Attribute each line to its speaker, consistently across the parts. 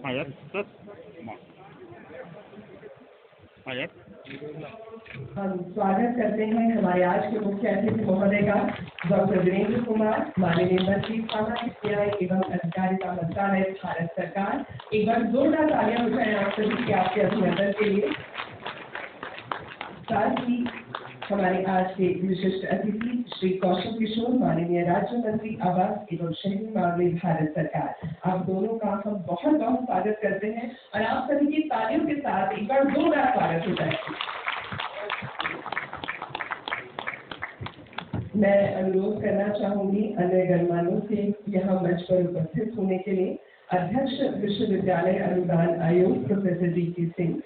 Speaker 1: आयत प्लस आयत।
Speaker 2: हम स्वागत करते हैं हमारे आज के मुख्य अतिथि महोदय का, डॉक्टर वीरेंद्र कुमार, माननीय मंत्री सामाजिक न्याय एवं अधिकारिता मंत्रालय, भारत सरकार। एक बार जोरदार तालियां हो जाए आप सभी के आपके अभिनंदन के लिए। साथ ही हमारे आज के विशिष्ट अतिथि श्री कौशल किशोर, माननीय राज्य मंत्री आवास एवं शहरी मामले, भारत सरकार। आप दोनों का हम बहुत बहुत स्वागत करते हैं और आप सभी की तालियों के साथ एक बार जोरदार स्वागत हो जाए। मैं अनुरोध करना चाहूंगी अन्य गणमान्यों से यहाँ मंच पर उपस्थित होने के लिए अध्यक्ष विश्वविद्यालय अनुदान आयोग प्रोफेसर डी.पी. सिंह,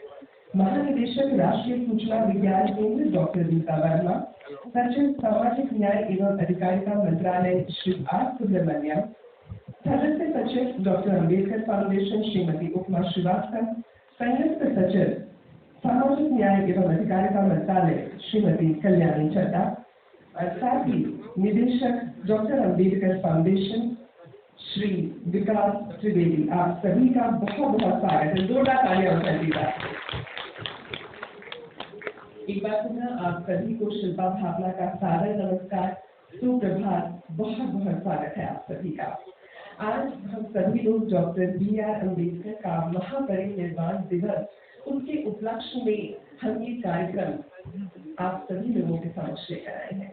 Speaker 2: महानिदेशक राष्ट्रीय सूचना विज्ञान केंद्र डॉक्टर रीता वर्मा, सचिव सामाजिक न्याय एवं अधिकारिता मंत्रालय श्री आर. सुब्रमण्यम, सदस्य सचिव डॉक्टर अम्बेडकर फाउंडेशन श्रीमती उपमा श्रीवास्तव, संयुक्त सचिव सामाजिक न्याय एवं अधिकारिता मंत्रालय श्रीमती कल्याणी चड्डा और साथ ही निदेशक डॉक्टर अम्बेडकर फाउंडेशन श्री विकास त्रिवेदी। आप सभी का बहुत बहुत स्वागत है। जोरदार तालियां हो जाएगा। एक बार पुनः आप सभी को शिल्पा भावना का सादर नमस्कार, सुप्रभात, बहुत बहुत स्वागत है आप सभी का। आज हम सभी लोग डॉक्टर बी.आर. अम्बेडकर का महापरिनिर्वाण दिवस, उसके उपलक्ष्य में हम ये कार्यक्रम आप सभी लोगों के समक्ष लेकर आए हैं।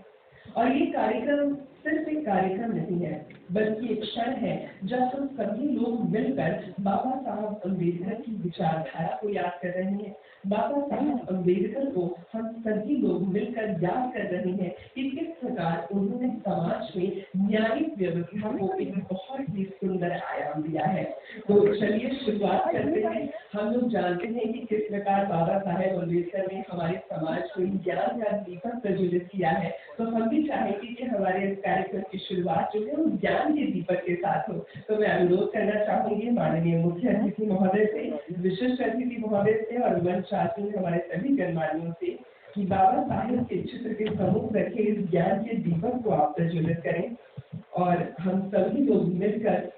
Speaker 2: और ये कार्यक्रम सिर्फ एक कार्यक्रम नहीं है, बल्कि एक क्षण है जब हम सभी लोग मिलकर बाबा साहब अम्बेडकर की विचारधारा को याद कर रहे हैं। बाबा साहब अम्बेडकर को हम सभी लोग मिलकर याद कर रहे हैं कि किस प्रकार उन्होंने समाज में न्यायिक व्यवस्था को एक बहुत ही सुंदर आयाम दिया है। तो चलिए शुरुआत करते हैं। हम लोग जानते हैं कि किस प्रकार बाबा साहेब अम्बेडकर ने हमारे समाज को ज्ञान का दीपक प्रज्वलित किया है। तो हम भी चाहेंगे कि हमारे इस कार्यक्रम की शुरुआत जो है वो ज्ञान के दीपक के साथ हो। तो मैं अनुरोध करना चाहूंगी माननीय मुख्य अतिथि महोदय से, विशिष्ट अतिथि महोदय से और मंच आसीन हमारे सभी गणमान्यों से कि बाबा साहेब के चित्र के सम्मुख रखे इस ज्ञान के दीपक को आप प्रज्वलित करें और हम सभी लोग मिलकर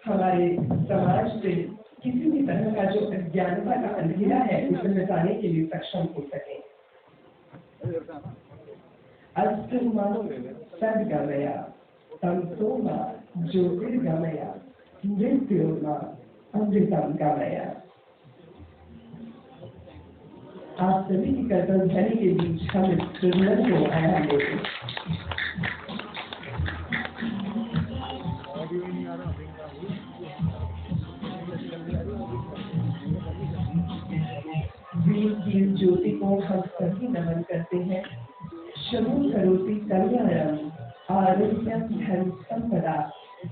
Speaker 2: हमारे समाज से किसी भी तरह का जो अज्ञानता का अंधेरा है उसे मिटाने के लिए सक्षम हो सके। अस्तुमा सद्गमया तमसोमा ज्योतिर्गमया मृत्योर्मा अमृतम गमया। आप सभी की कर्तव्य ध्वनि के बीच हम इस प्रज्वलन को आयाम देते हैं। वीर की इस ज्योति को हम सभी नमन करते हैं। शत्रु करोति कल्याणम आरोग्यम धन संपदा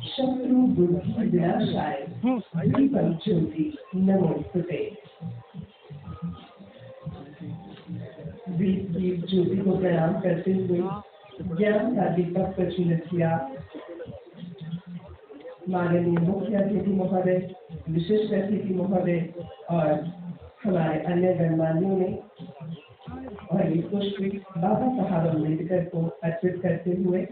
Speaker 2: शत्रु बुद्धि विनाशाय दीपम ज्योति नमोस्तुते। वीर की ज्योति को प्रणाम करते हुए ज्ञान का दीपक प्रज्वलित किया माननीय मुख्य अतिथि महोदय, विशिष्ट अतिथि महोदय और हमारे अन्य गणमान्यों ने। और ये पुष्प बाबा साहब अम्बेडकर को अर्पित करते हुए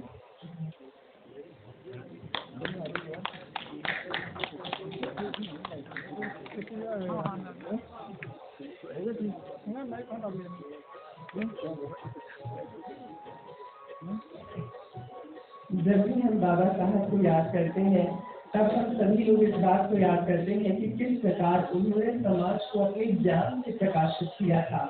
Speaker 2: जब भी हम बाबा साहब को याद करते हैं तब हम सभी लोग इस बात को याद करते हैं कि किस प्रकार उन्होंने समाज को अपने ज्ञान से प्रकाशित किया था।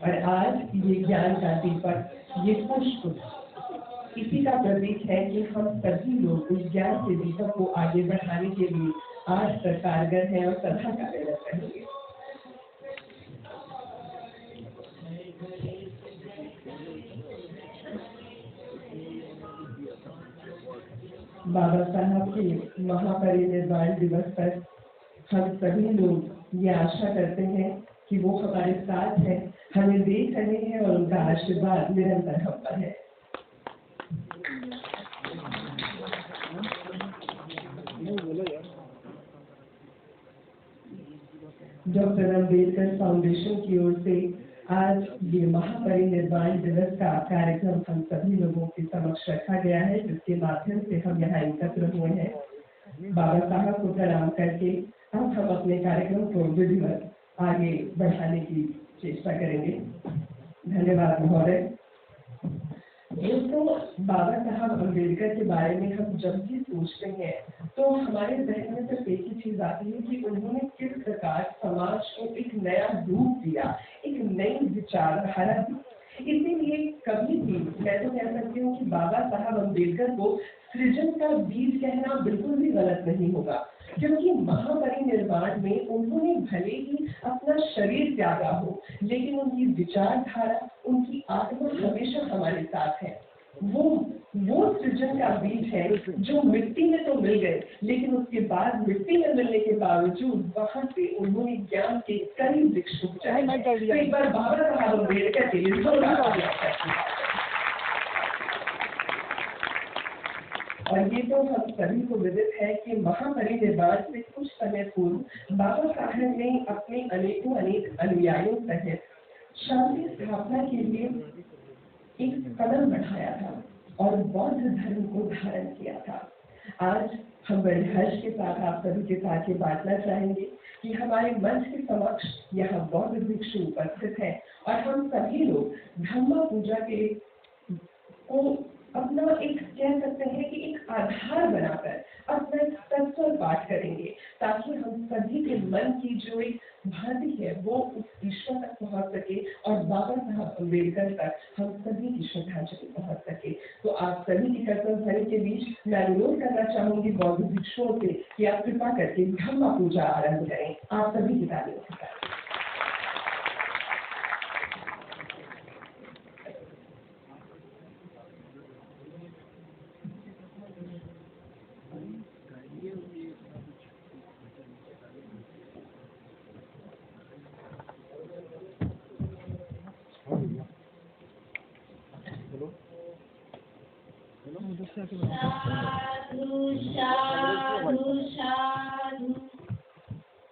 Speaker 2: और आज ये ज्ञान का दीपक, ये पुष्प इसी का प्रतीक है कि हम सभी लोग उस ज्ञान के दीपक को आगे बढ़ाने के लिए आज तक कारगर हैं और सदा कार्यरत रहेंगे। बाबा साहब के महापरिनिर्वाण दिवस पर हम सभी लोग ये आशा करते हैं कि वो हमारे साथ हैं, हमें देख रहे हैं और उनका आशीर्वाद निरंतर हम पर है। डॉक्टर अम्बेडकर फाउंडेशन की ओर से आज ये महापरिनिर्वाण दिवस का कार्यक्रम हम सभी लोगों के समक्ष रखा गया है, जिसके माध्यम से हम यहाँ एकत्र हुए हैं। बाबा साहब को प्रणाम करके अब हम अपने कार्यक्रम को विधिवत आगे बढ़ाने की चेष्टा करेंगे। धन्यवाद महोदय। दोस्तों, बाबा साहब अम्बेडकर के बारे में हम जब भी सोचते हैं तो हमारे जहन में सिर्फ एक ही चीज आती है कि उन्होंने किस प्रकार समाज को एक नया रूप दिया, एक नई विचारधारा दी। इसीलिए कभी भी मैं तो कह सकती हूँ कि बाबा साहब अम्बेडकर को सृजन का बीज कहना बिल्कुल भी गलत नहीं होगा, क्योंकि महापरिनिर्वाण में उन्होंने भले ही अपना शरीर त्यागा हो, लेकिन उनकी विचारधारा, उनकी आत्मा हमेशा हमारे साथ है। वो सृजन का बीज है जो मिट्टी में तो मिल गए, लेकिन उसके बाद मिट्टी में मिलने के बावजूद वहां से उन्होंने ज्ञान के कई वृक्ष उगाए। तो एक बार बाबा साहब अम्बेडकर के लिए और ये तो हम सभी को विदित है कि महापरिनिर्वाण से कुछ समय पूर्व बाबा साहब ने अपने अनेक अनुयायियों सहित शांति स्थापना के लिए एक कदम बढ़ाया था और बौद्ध धर्म को धारण किया था। आज हम बड़े हर्ष के साथ आप सभी के साथ ये बांटना चाहेंगे कि हमारे मंच के समक्ष यहाँ बौद्ध भिक्षु उपस्थित है और हम सभी लोग धम्मा पूजा के को अपना एक कह सकते हैं कि एक आधार बनाकर अपना एक तत्व पाठ करेंगे, ताकि हम सभी के मन की जो एक भांति है वो उस ईश्वर तक पहुंच सके और बाबा साहब अम्बेडकर तक हम सभी की श्रद्धांजलि पहुंच सके। तो आप सभी की कर्तव्य ध्वनि के बीच मैं अनुरोध करना चाहूंगी बौद्ध भिक्षुओं से कि आप कृपा करके धम्मा पूजा आरंभ करें। आप सभी की तालियों के साथ।
Speaker 1: साधु साधु साधु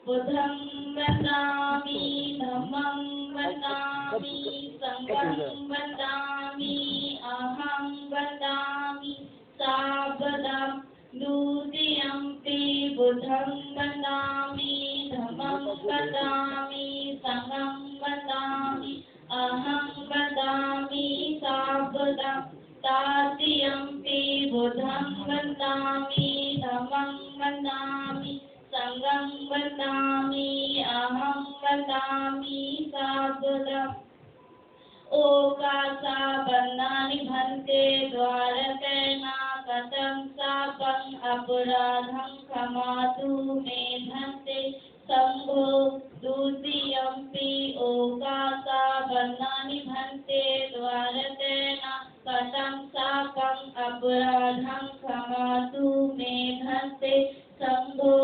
Speaker 1: बुद्धं वदामि धम्मं वदामि संघं वदामि अहं वदामि सावधानं द्वितीयम्पि बुद्धं वदामि धम्मं वदामि संघं वदामि अहं वदामि सावधानं तृतीयम्पि बुद्धं वदामि धम्मं वदामि संघं वदामि अहं वदामि सावधानम्। ओकासा बन्धानि भन्ते द्वारकेण कथं शापं अपराधं क्षमातु मे भन्ते संघो द्वितीयम्पि ओकासा बन्धानि भन्ते द्वारकेण कथं शापं अपराधं क्षमातु मे भन्ते संघो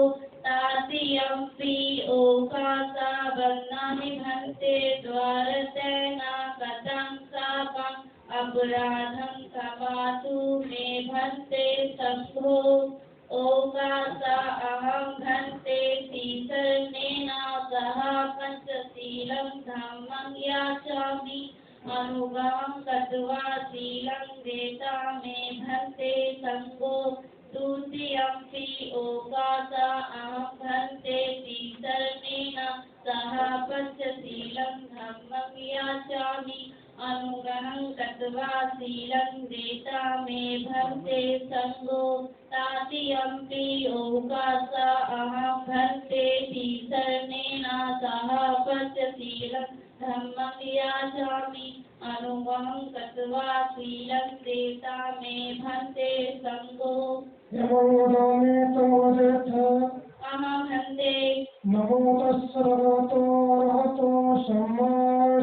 Speaker 1: तृतीयम्पि ओकासा बन्धानि भन्ते द्वारकेण कथं शापं अपराधं क्षमातु मे भन्ते संघो ओकासा अहं भन्ते शरणेन सह पञ्चशीलं धम्मं याचामि अनुगमं कृत्वा शीलं देता मे भन्ते संघो तृतीयम्पि ओकासा अहं भन्ते शरणेन सह पञ्चशीलं धम्मं याचामि अनुगमं कृत्वा शीलं देता मे भन्ते संघो तृतीयम्पि ओकासा अहं भन्ते शरणेन सह पञ्चशीलं धम्मं याचामि अनुगमं कृत्वा शीलं देता मे भन्ते संघो अहं भन्ते
Speaker 3: नमो तस्स भगवतो सम्मा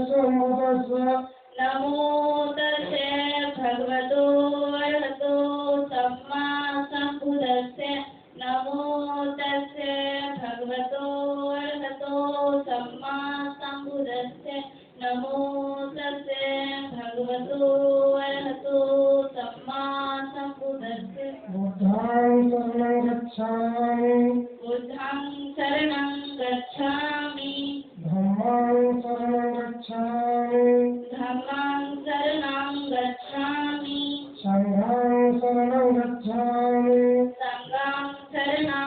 Speaker 3: सम्बुद्धस्स
Speaker 1: नमो तस्से भगवतो अरहतो सम्मा सम्बुद्धस्स नमो तस्से भगवतो अरहतो सम्मा सम्बुद्धस्स नमो तस्से भगवतो अरहतो सम्मा सम्बुद्धस्स
Speaker 3: बुद्धं शरणं गच्छामि
Speaker 1: बुद्धं शरणं गच्छामि
Speaker 3: धम्मं शरणं गच्छामि
Speaker 1: धम्मं शरणं गच्छामि
Speaker 3: संघं शरणं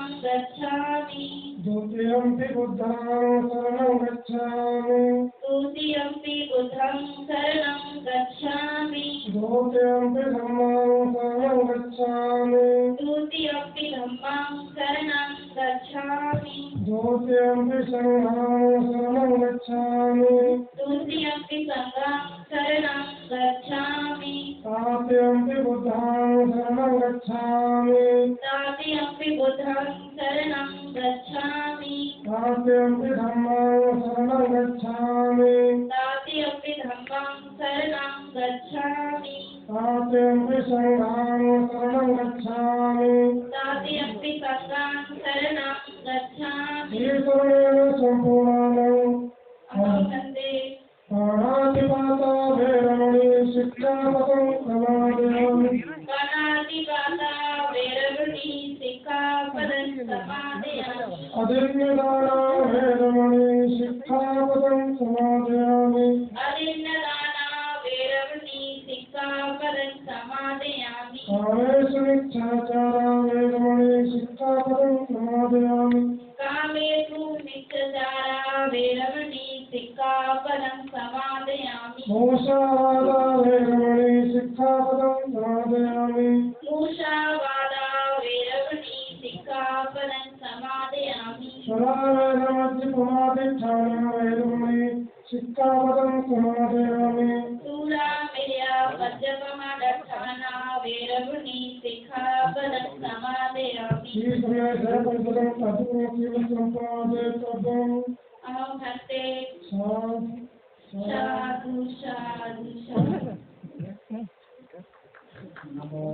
Speaker 3: बुद्धं शरणं गच्छामि
Speaker 1: तुतीयम्पि बुद्धं शरणं गच्छामि
Speaker 3: द्वितीयम्पि धम्मं शरणं गच्छामि
Speaker 1: तुतीयम्पि धम्मं शरणं गच्छामि
Speaker 3: द्वितीयम्पि संघं शरणं गच्छामि
Speaker 1: तुतीयम्पि संघं शरणं गच्छामि
Speaker 3: तृतीयम्पि बुद्धं शरणं गच्छामि
Speaker 1: तृतीयम्पि बुद्धं शरणं गच्छामि
Speaker 3: तृतीयम्पि धम्मं शरणं गच्छामि
Speaker 1: तृतीयम्पि धम्मं शरणं गच्छामि
Speaker 3: तृतीयम्पि संघं शरणं गच्छामि
Speaker 1: तृतीयम्पि संघं शरणं गच्छामि
Speaker 3: ईश्वरेण सम्पूर्णम्
Speaker 1: अहं वन्दे
Speaker 3: प्राणातिपाता वैरमणि शिक्षापदं समादयामि
Speaker 1: प्राणातिपाता वैरमणि शिक्षापदं समादयामि
Speaker 3: अदिन्यदाना वैरमणि शिक्षापदं समादयामि
Speaker 1: अदिन्नदाना वैरमणि शिक्षापदं समादयामि
Speaker 3: कामेषु मिथ्याचारा वैरमणि शिक्षापदं समादयामि
Speaker 1: कामेषु मिथ्याचारा वैरमणि शिक्षापदं समादयामि
Speaker 3: मूषावादा वैरमणि शिक्षापदं समादयामि
Speaker 1: मूषावादा वैरमणि शिक्षापदं समादयामि
Speaker 3: शरावैरमध्यपुमादिष्ठाना वैरमणि शिक्षापदं समादयामि
Speaker 1: शूलामेया मध्यपमादत्थाना वैरमणि शिक्षापदं समादयामि
Speaker 3: श्रीसमयसहपरिषदं तत्त्वमसीव सम्पादयितव्यम्
Speaker 1: अहं हस्ते
Speaker 3: साधु
Speaker 1: साधु साधु साधु
Speaker 3: नमो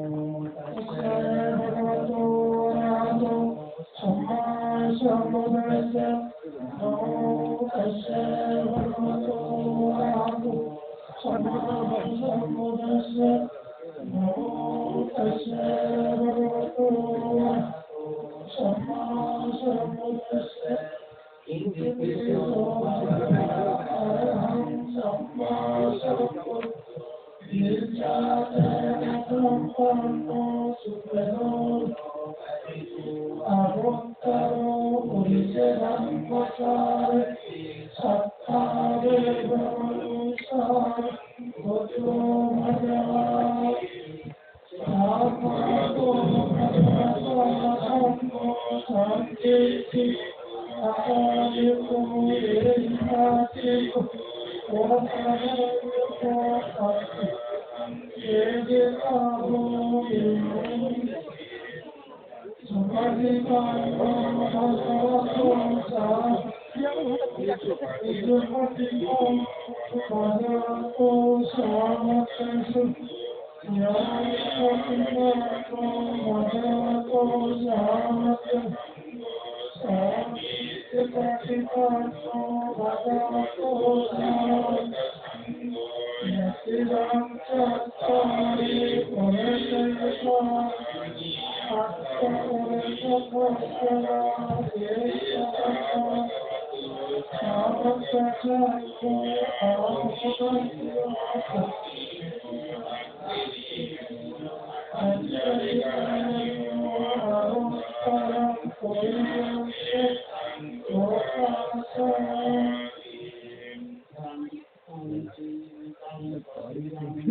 Speaker 3: तस्मै भगवतो अरहतो सम्मा सम्बुद्धस्य नमो तस्मै भगवतो अरहतो सम्मा सम्बुद्धस्य नमो तस्मै भगवतो अरहतो सम्मा सम्बुद्धस्य अरहं सम्मा सम्बुद्धस्य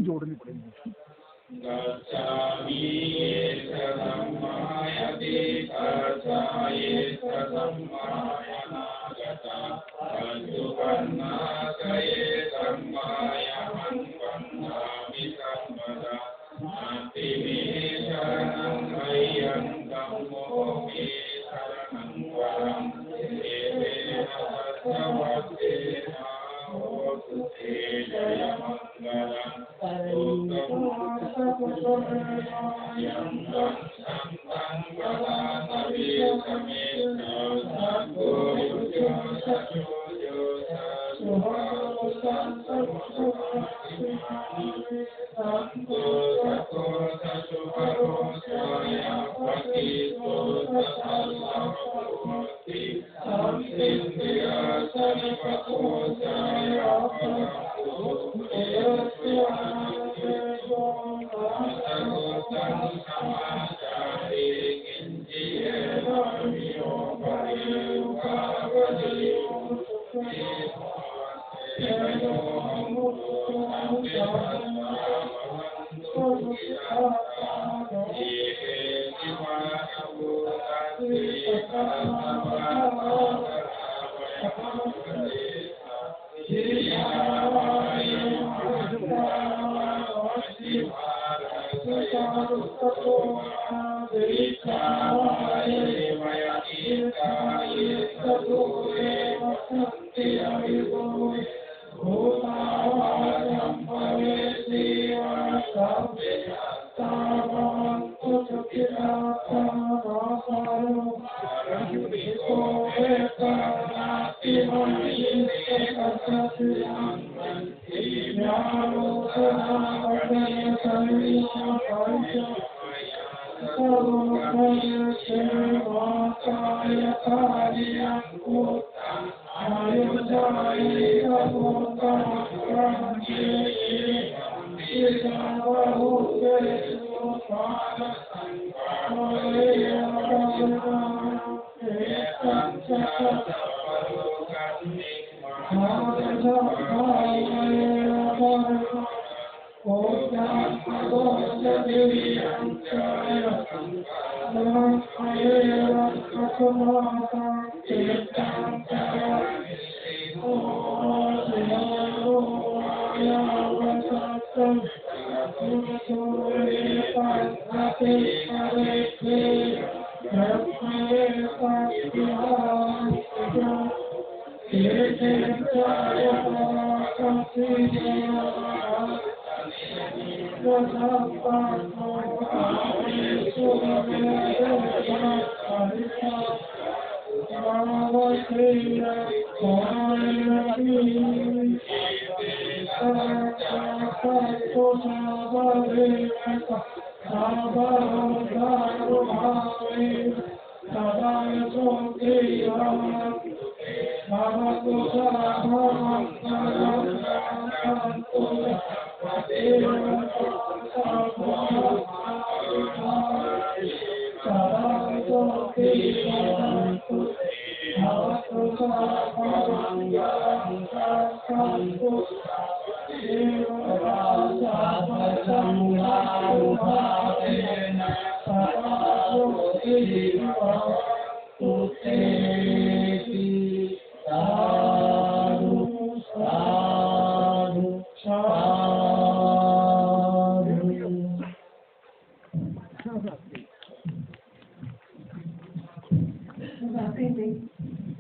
Speaker 4: जोड़नी पड़ेगी।
Speaker 3: Thank you.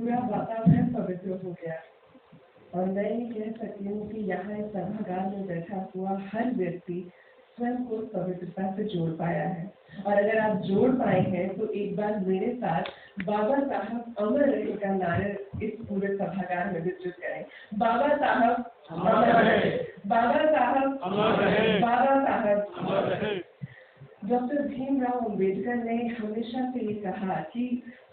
Speaker 2: पूरा वातावरण पवित्र हो गया और मैं ये कह सकती हूँ कि यहाँ इस सभागार में बैठा हुआ हर व्यक्ति स्वयं को पवित्रता से जोड़ पाया है। और अगर आप जोड़ पाए हैं तो एक बार मेरे साथ बाबा साहब अमर रहे का नारा इस पूरे सभागार में विस्तृत करें। बाबा साहब अमर रहे, बाबा साहब अमर रहे, बाबा साहब अमर रहे। डॉक्टर भीमराव अंबेडकर ने हमेशा से ये कहा कि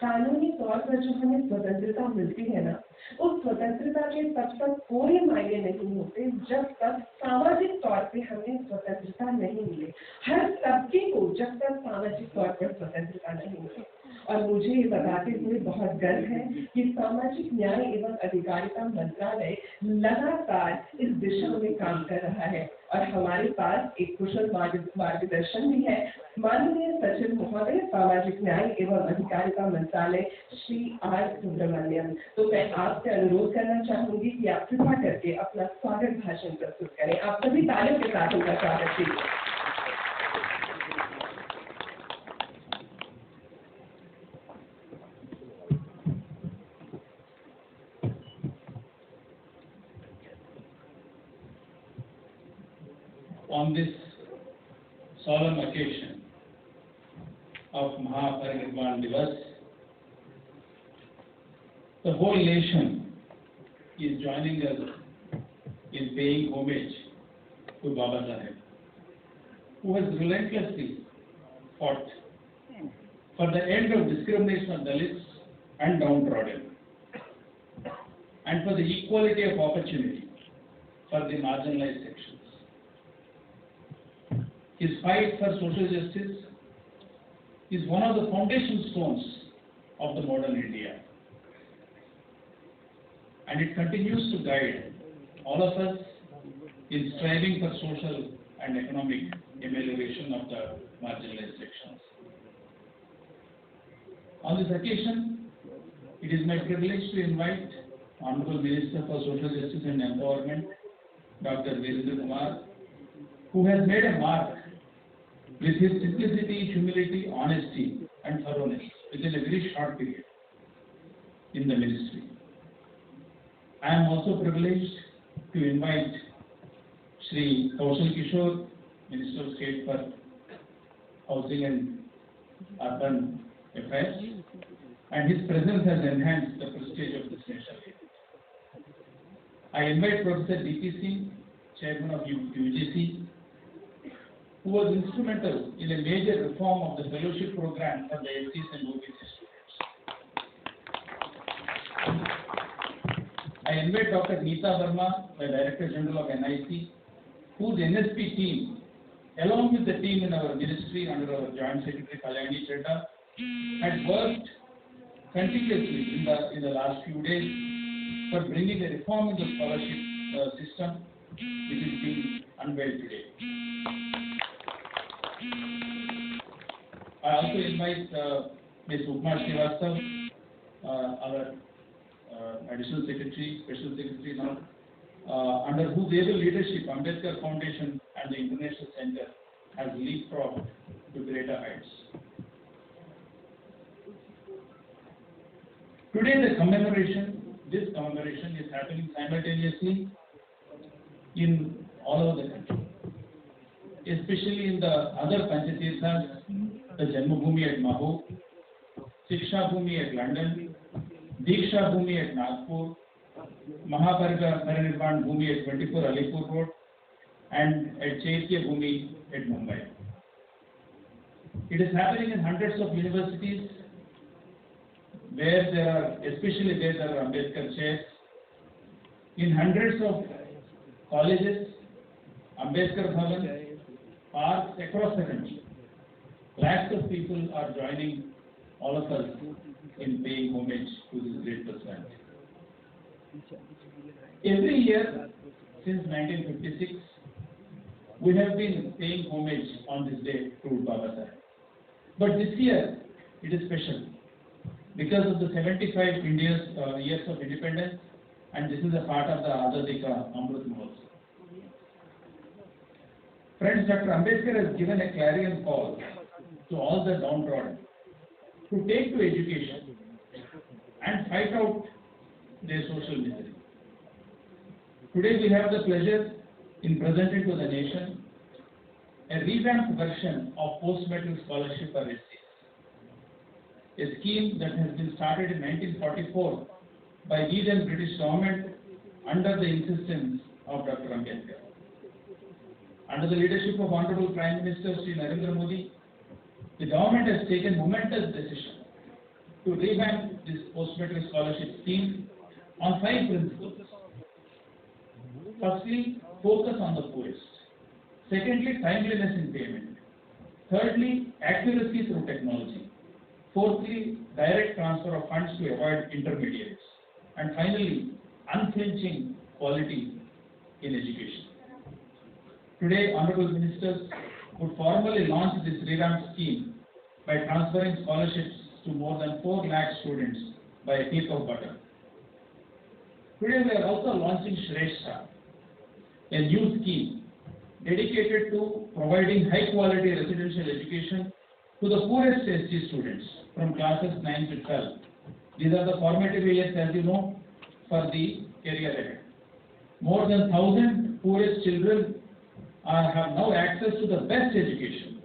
Speaker 2: कानूनी तौर पर जो हमें स्वतंत्रता मिलती है ना, उस स्वतंत्रता के तब तक कोई मायने नहीं होते जब तक सामाजिक तौर पे हमें स्वतंत्रता नहीं मिले। हर तबके को जब तक सामाजिक तौर पर स्वतंत्रता नहीं मिले। और मुझे ये बताते हुए बहुत गर्व है कि सामाजिक न्याय एवं अधिकारिता मंत्रालय लगातार इस दिशा में काम कर रहा है और हमारे पास एक कुशल मार्गदर्शन भी है। माननीय सचिव महोदय, सामाजिक न्याय एवं अधिकारिता मंत्रालय, श्री आर सुब्रमण्यम। तो मैं आपसे अनुरोध करना चाहूंगी कि आप कृपा करके अपना स्वागत भाषण प्रस्तुत करें। आप सभी तालियों के साथ उनका स्वागत कीजिए।
Speaker 5: On this solemn occasion of Mahaparinirvan Divas, the whole nation is joining us in paying homage to Baba Saheb, who has relentlessly fought for the end of discrimination of Dalits and downtrodden, and for the equality of opportunity for the marginalized sections. His fight for social justice is one of the foundation stones of the modern India. and it continues to guide all of us in striving for social and economic amelioration of the marginalized sections. On this occasion, it is my privilege to invite Honorable Minister for Social Justice and Empowerment, Dr. Virendra Kumar, who has made a mark with his simplicity, humility, honesty, and thoroughness within a very short period in the ministry. I am also privileged to invite Shri Kaushal Kishore, Minister of State for Housing and Urban Affairs, and his presence has enhanced the prestige of this nation. I invite Professor D.P. Singh, Chairman of UGC, who was instrumental in a major reform of the fellowship program for the SCs and OBC students. I invite Dr. Neeta Verma, the Director General of NIC, whose NSP team, along with the team in our ministry under our Joint Secretary Kalyani Chedda, had worked continuously in the last few days for bringing a reform in the scholarship system, which is being unveiled today. I also invite Ms. Upma Srivastav, our Additional Secretary, Special Secretary now, under whose able leadership Ambedkar Foundation and the International Center has leapfrogged to greater heights. Today this commemoration is happening simultaneously in all over the country, especially in the other Panchatirthas, the Janmabhoomi at Maho, Shiksha Bhoomi at London, Diksha Bhoomi at Nagpur, Mahaparga Parinirvan Bhoomi at 24 Alipur Road, and at Chaitya Bhoomi at Mumbai. It is happening in hundreds of universities especially where there are Ambedkar chairs, in hundreds of colleges, Ambedkar Bhavan, parks across the country. Lakhs of people are joining all of us in paying homage to this great personality. Every year since 1956, we have been paying homage on this day to Baba Saheb. But this year, it is special because of the 75 years of independence, and this is a part of the Azadi Ka Amrit Mahotsav. Friends, Dr. Ambedkar has given a clarion call to all the downtrodden to take to education and fight out their social misery. Today we have the pleasure in presenting to the nation a revamped version of postmetric scholarship for SCs, a scheme that has been started in 1944 by the then British government under the insistence of Dr. Ambedkar. Under the leadership of Honorable Prime Minister Sri Narendra Modi, the government has taken momentous decision to revamp this postmetric scholarship scheme on 5 principles. Firstly, focus on the poorest. Secondly, timeliness in payment. Thirdly, accuracy through technology. Fourthly, direct transfer of funds to avoid intermediaries. And finally, unflinching quality in education. Today, Honorable Ministers would formally launch this revamped scheme by transferring scholarships to more than 4 lakh students by a click of button. Today, we are also launching Shrestha, a new scheme dedicated to providing high-quality residential education to the poorest SC students from classes 9 to 12. These are the formative years, as you know, for the career ahead. More than 1,000 poorest children have now access to the best education,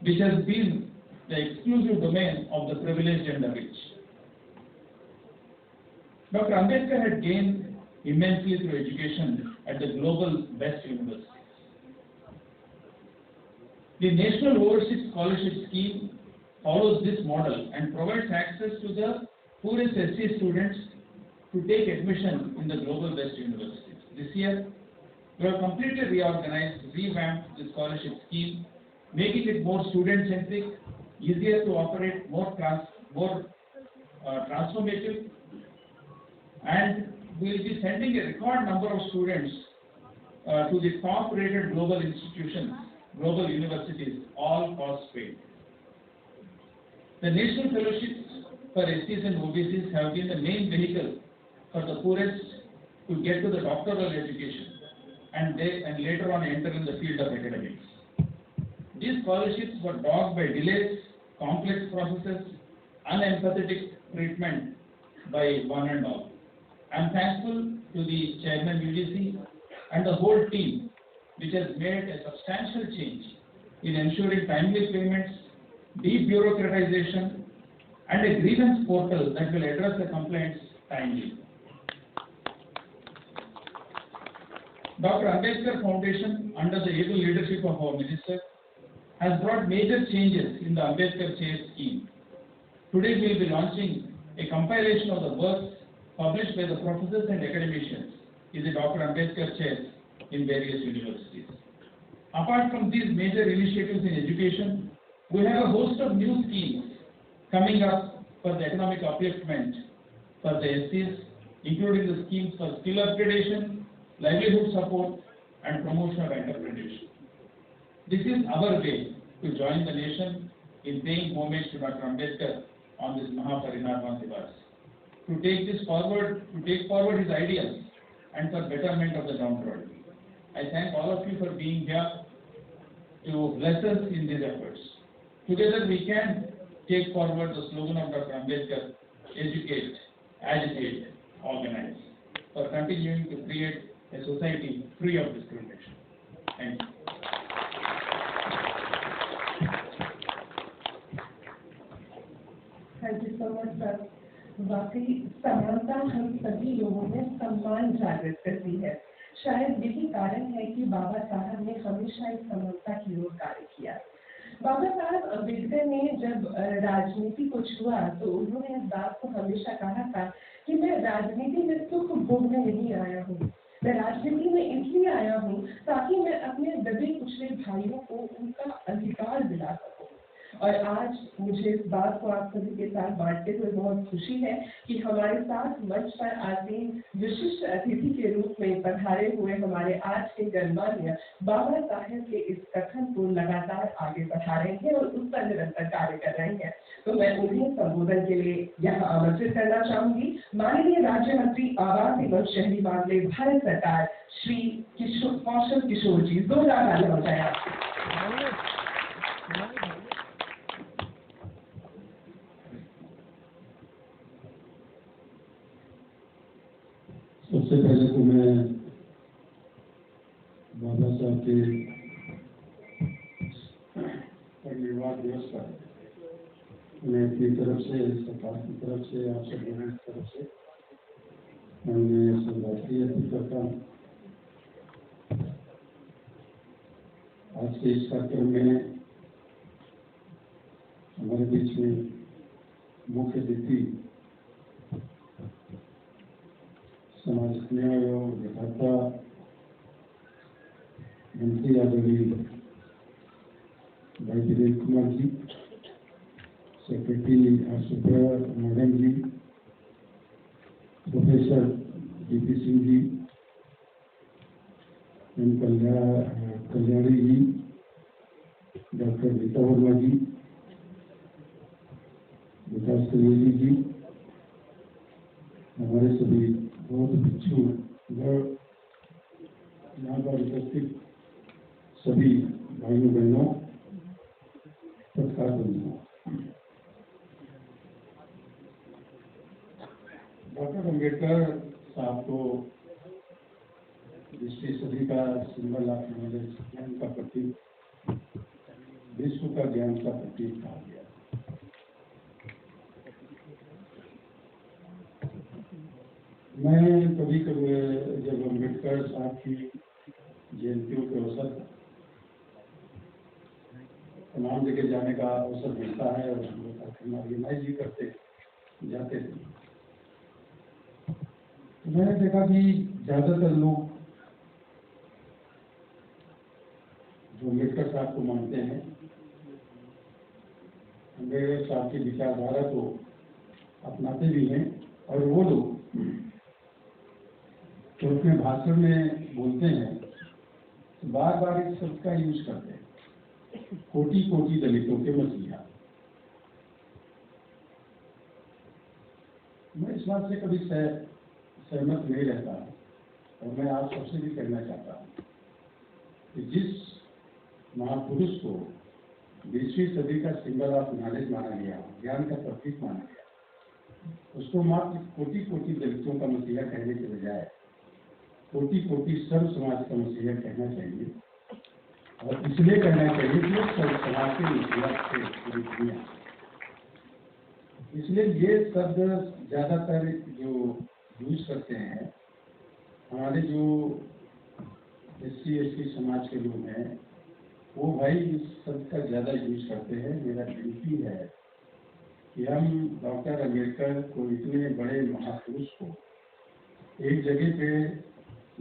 Speaker 5: which has been the exclusive domain of the privileged and the rich. Dr. Ambedkar had gained immensely through education at the global best universities. The National Overseas Scholarship Scheme follows this model and provides access to the poorest SC students to take admission in the global best universities. This year, we have completely revamped the scholarship scheme, making it more student-centric, easier to operate, more transformative, and we will be sending a record number of students to the top-rated global institutions, global universities, all costs paid. The National Fellowships for SCs and OBCs have been the main vehicle for the poorest to get to the doctoral education and later on enter in the field of academics. These scholarships were dogged by delays, complex processes, unempathetic treatment by one and all. I am thankful to the Chairman UGC and the whole team which has made a substantial change in ensuring timely payments, debureaucratization, and a grievance portal that will address the complaints timely. Dr. Ambedkar Foundation, under the able leadership of our Minister, has brought major changes in the Ambedkar Chair scheme. Today we will be launching a compilation of the works published by the professors and academicians in the Dr. Ambedkar Chairs in various universities. Apart from these major initiatives in education, we have a host of new schemes coming up for the economic upliftment for the SCs, including the schemes for skill upgradation, livelihood support, and promotion of entrepreneurship. This is our way to join the nation in paying homage to Dr. Ambedkar on this Mahaparinirvana Divas. To take forward his ideals and for betterment of the downtrodden. I thank all of you for being here to bless us in these efforts. Together we can take forward the slogan of Dr. Ambedkar: educate, agitate, organize, for continuing to create a society free of discrimination. Thank you.
Speaker 2: Thank you so much, sir. वाकई समानता हम सभी लोगों में सम्मान जागृत करती है। शायद यही कारण है कि बाबा साहब ने हमेशा इस समानता की ओर कार्य किया। बाबा साहब अम्बेडकर ने जब राजनीति को छुआ तो उन्होंने इस बात को हमेशा कहा था कि मैं राजनीति में सुख भोगने नहीं आया हूँ, मैं राजनीति में इसलिए आया हूँ ताकि मैं अपने दबे कुचले भाइयों को उनका अधिकार दिला सकूं। और आज मुझे इस बात को आप सभी के साथ बांटते हुए बहुत खुशी है कि हमारे साथ मंच पर आसीन विशिष्ट अतिथि के रूप में पधारे हुए हमारे आज के गणमान्य बाबा साहेब के इस कथन को लगातार आगे बढ़ा रहे हैं और उस पर निरंतर कार्य कर रहे हैं। तो मैं उन्हें संबोधन के लिए यहाँ आमंत्रित करना चाहूंगी। माननीय राज्य मंत्री आवास एवं शहरी मामले भारत सरकार श्री कौशल किशोर जी, जोरदार ताली बजाएं।
Speaker 3: सबसे पहले तो मैं बाबा साहब के परिनिर्वाण दिवस पर मैं अपनी तरफ से, सरकार की तरफ से, आप सब लोगों की तरफ से मैं उन्हें श्रद्धांजलि अर्पित करता हूँ। आज के इस कार्यक्रम में हमारे बीच में मुख्य अतिथि समाज न्याय एवं अधिकारिता मंत्री आदरणीय भाई विवेक कुमार जी, सेक्रेटरी सुब्रा मैडम जी, professor DP Singh ji, M Kalyani ji, doctor Rita Verma जी, विकास त्रिवेदी जी, हमारे सभी बहुत भिक्षु यहाँ पर उपस्थित सभी भाइयों बहनों, पत्रकार बंधुओं, डॉक्टर अम्बेडकर साहब को विश्व सदी का सिंबल ऑफ नॉलेज, ज्ञान का प्रतीक, विश्व का ज्ञान का प्रतीक कहा गया। मैं कभी कभी जब अम्बेडकर साहब की जयंतियों के अवसर तमाम जगह जाने का अवसर मिलता है और हम लोग ऑर्गेनाइज भी करते जाते थे, तो मैंने देखा कि ज्यादातर लोग जो अम्बेडकर साहब को मानते हैं, अम्बेडकर साहब की विचारधारा को अपनाते भी हैं, और वो लोग तो अपने भाषण में बोलते हैं तो बार बार इस शब्द का यूज करते हैं, कोटि कोटि दलितों के मसीहा। मैं इस बात से कभी सहमत नहीं रहता और मैं आप सबसे भी कहना चाहता हूँ कि जिस महापुरुष को 20वीं सदी का सिंबल ऑफ नॉलेज माना गया, ज्ञान का प्रतीक माना गया, उसको मात्र कोटि कोटि दलितों का मसीहा कहने के बजाय कोटि कोटि सर्व समाज का मसीहा कहना चाहिए। और इसलिए कहना चाहिए कि सर्व समाज के मसीहा से पूरी दुनिया। इसलिए ये शब्द ज्यादातर जो यूज करते हैं हमारे जो SC/ST समाज के लोग हैं, वो भाई इस शब्द का ज्यादा यूज करते हैं। मेरा विनती है कि हम डॉक्टर अम्बेडकर को, इतने बड़े महापुरुष को एक जगह पे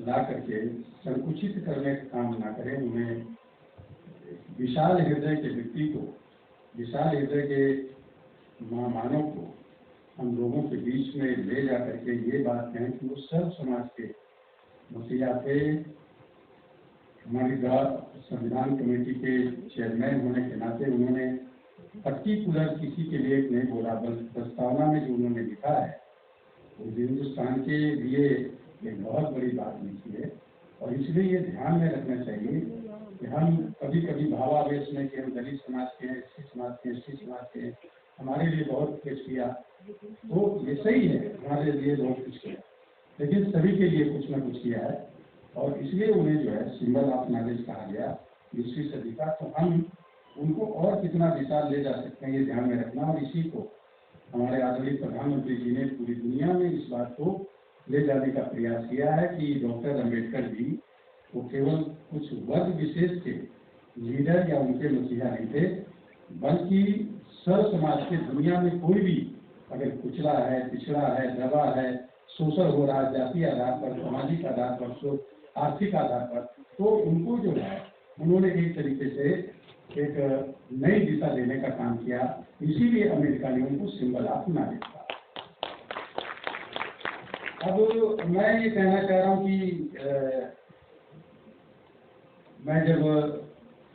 Speaker 3: ला करके संकुचित करने का काम ना करें। उन्हें विशाल हृदय के व्यक्ति को, विशाल हृदय के महामानव को हम लोगों के बीच में ले जा करके ये बात कहें कि वो सर्व समाज के मसीहा थे। हमारी संविधान कमेटी के चेयरमैन होने के नाते उन्होंने पर्टिकुलर किसी के लिए नहीं बोला, बल्कि प्रस्तावना में जो उन्होंने लिखा है वो हिंदुस्तान के लिए एक बहुत बड़ी बात लिखी है। और इसलिए ये ध्यान में रखना चाहिए कि हम कभी कभी भावावेश में कि हम दलित समाज के हैं, SC समाज के, ST समाज के, हमारे लिए बहुत कुछ किया, तो ये सही है, हमारे लिए बहुत कुछ किया, लेकिन सभी के लिए कुछ ना कुछ किया है। और इसलिए उन्हें जो है सिंबल ऑफ नॉलेज कहा गया 20वीं सदी का। तो हम उनको और कितना विशाल ले जा सकते हैं ये ध्यान में रखना। और इसी को हमारे आदरणीय प्रधानमंत्री जी ने पूरी दुनिया में इस बात को ले जाने का प्रयास किया है कि डॉक्टर अम्बेडकर जी वो केवल कुछ वर्ग विशेष के लीडर या उनके मसीहा नहीं थे, बल्कि सर्व समाज के दुनिया में कोई भी अगर कुचला है, पिछड़ा है, दबा है, शोषण हो रहा है जातीय आधार पर, सामाजिक आधार पर, आर्थिक आधार पर, तो उनको जो है उन्होंने एक तरीके से एक नई दिशा देने का काम किया। इसीलिए अमेरिका ने उनको सिंबल ऑफ नॉलेज दिया। अब मैं ये कहना चाह रहा हूँ कि मैं जब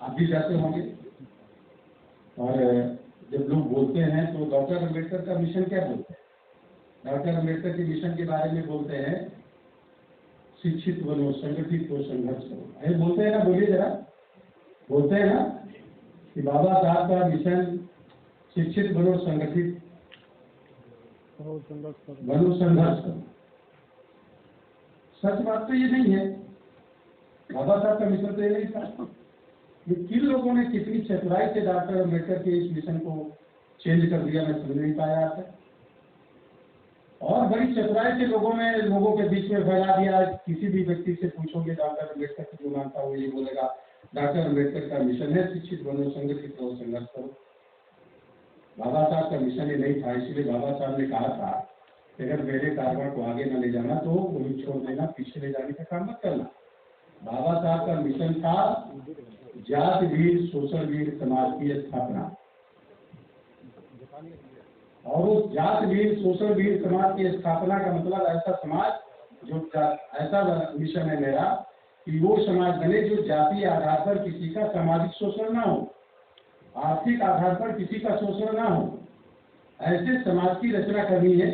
Speaker 3: आप भी जाते होंगे और जब लोग बोलते हैं तो डॉक्टर अम्बेडकर का मिशन क्या बोलते हैं? डॉक्टर अम्बेडकर के मिशन के बारे में बोलते हैं शिक्षित बनो, संगठित हो, संघर्ष करो। अरे बोलते हैं ना, बोलिए जरा, बोलते हैं ना कि बाबा साहब का मिशन शिक्षित बनो, संगठित बनो, संघर्ष करो। सच बात तो ये नहीं है, बाबा साहब का मिशन तो ये नहीं था। ये किन लोगों ने कितनी चतुराई से डॉक्टर अम्बेडकर के इस मिशन को चेंज कर दिया, मैं समझ नहीं पाया आज तक। और बड़ी चतुराई से लोगों के बीच में फैला दिया। किसी भी व्यक्ति से पूछोगे डॉक्टर अम्बेडकर को जो मानता हो, ये बोलेगा डॉक्टर अम्बेडकर का मिशन है शिक्षित बनो, संगठित रहो, संघर्ष करो। बाबा साहब का मिशन ये नहीं था। इसलिए बाबा साहब ने कहा था कि अगर मेरे कारवां को आगे न ले जाना तो वही छोड़ देना, पीछे ले जाने का काम मत करना। बाबा साहब का मिशन था जात वीर शोषण वीर समाज की स्थापना। और वो जात वीर शोषण वीर समाज की स्थापना का मतलब ऐसा समाज जो ऐसा मिशन है मेरा कि वो समाज बने जो जातीय आधार पर किसी का सामाजिक शोषण ना हो, आर्थिक आधार पर किसी का शोषण ना हो, ऐसे समाज की रचना करनी है।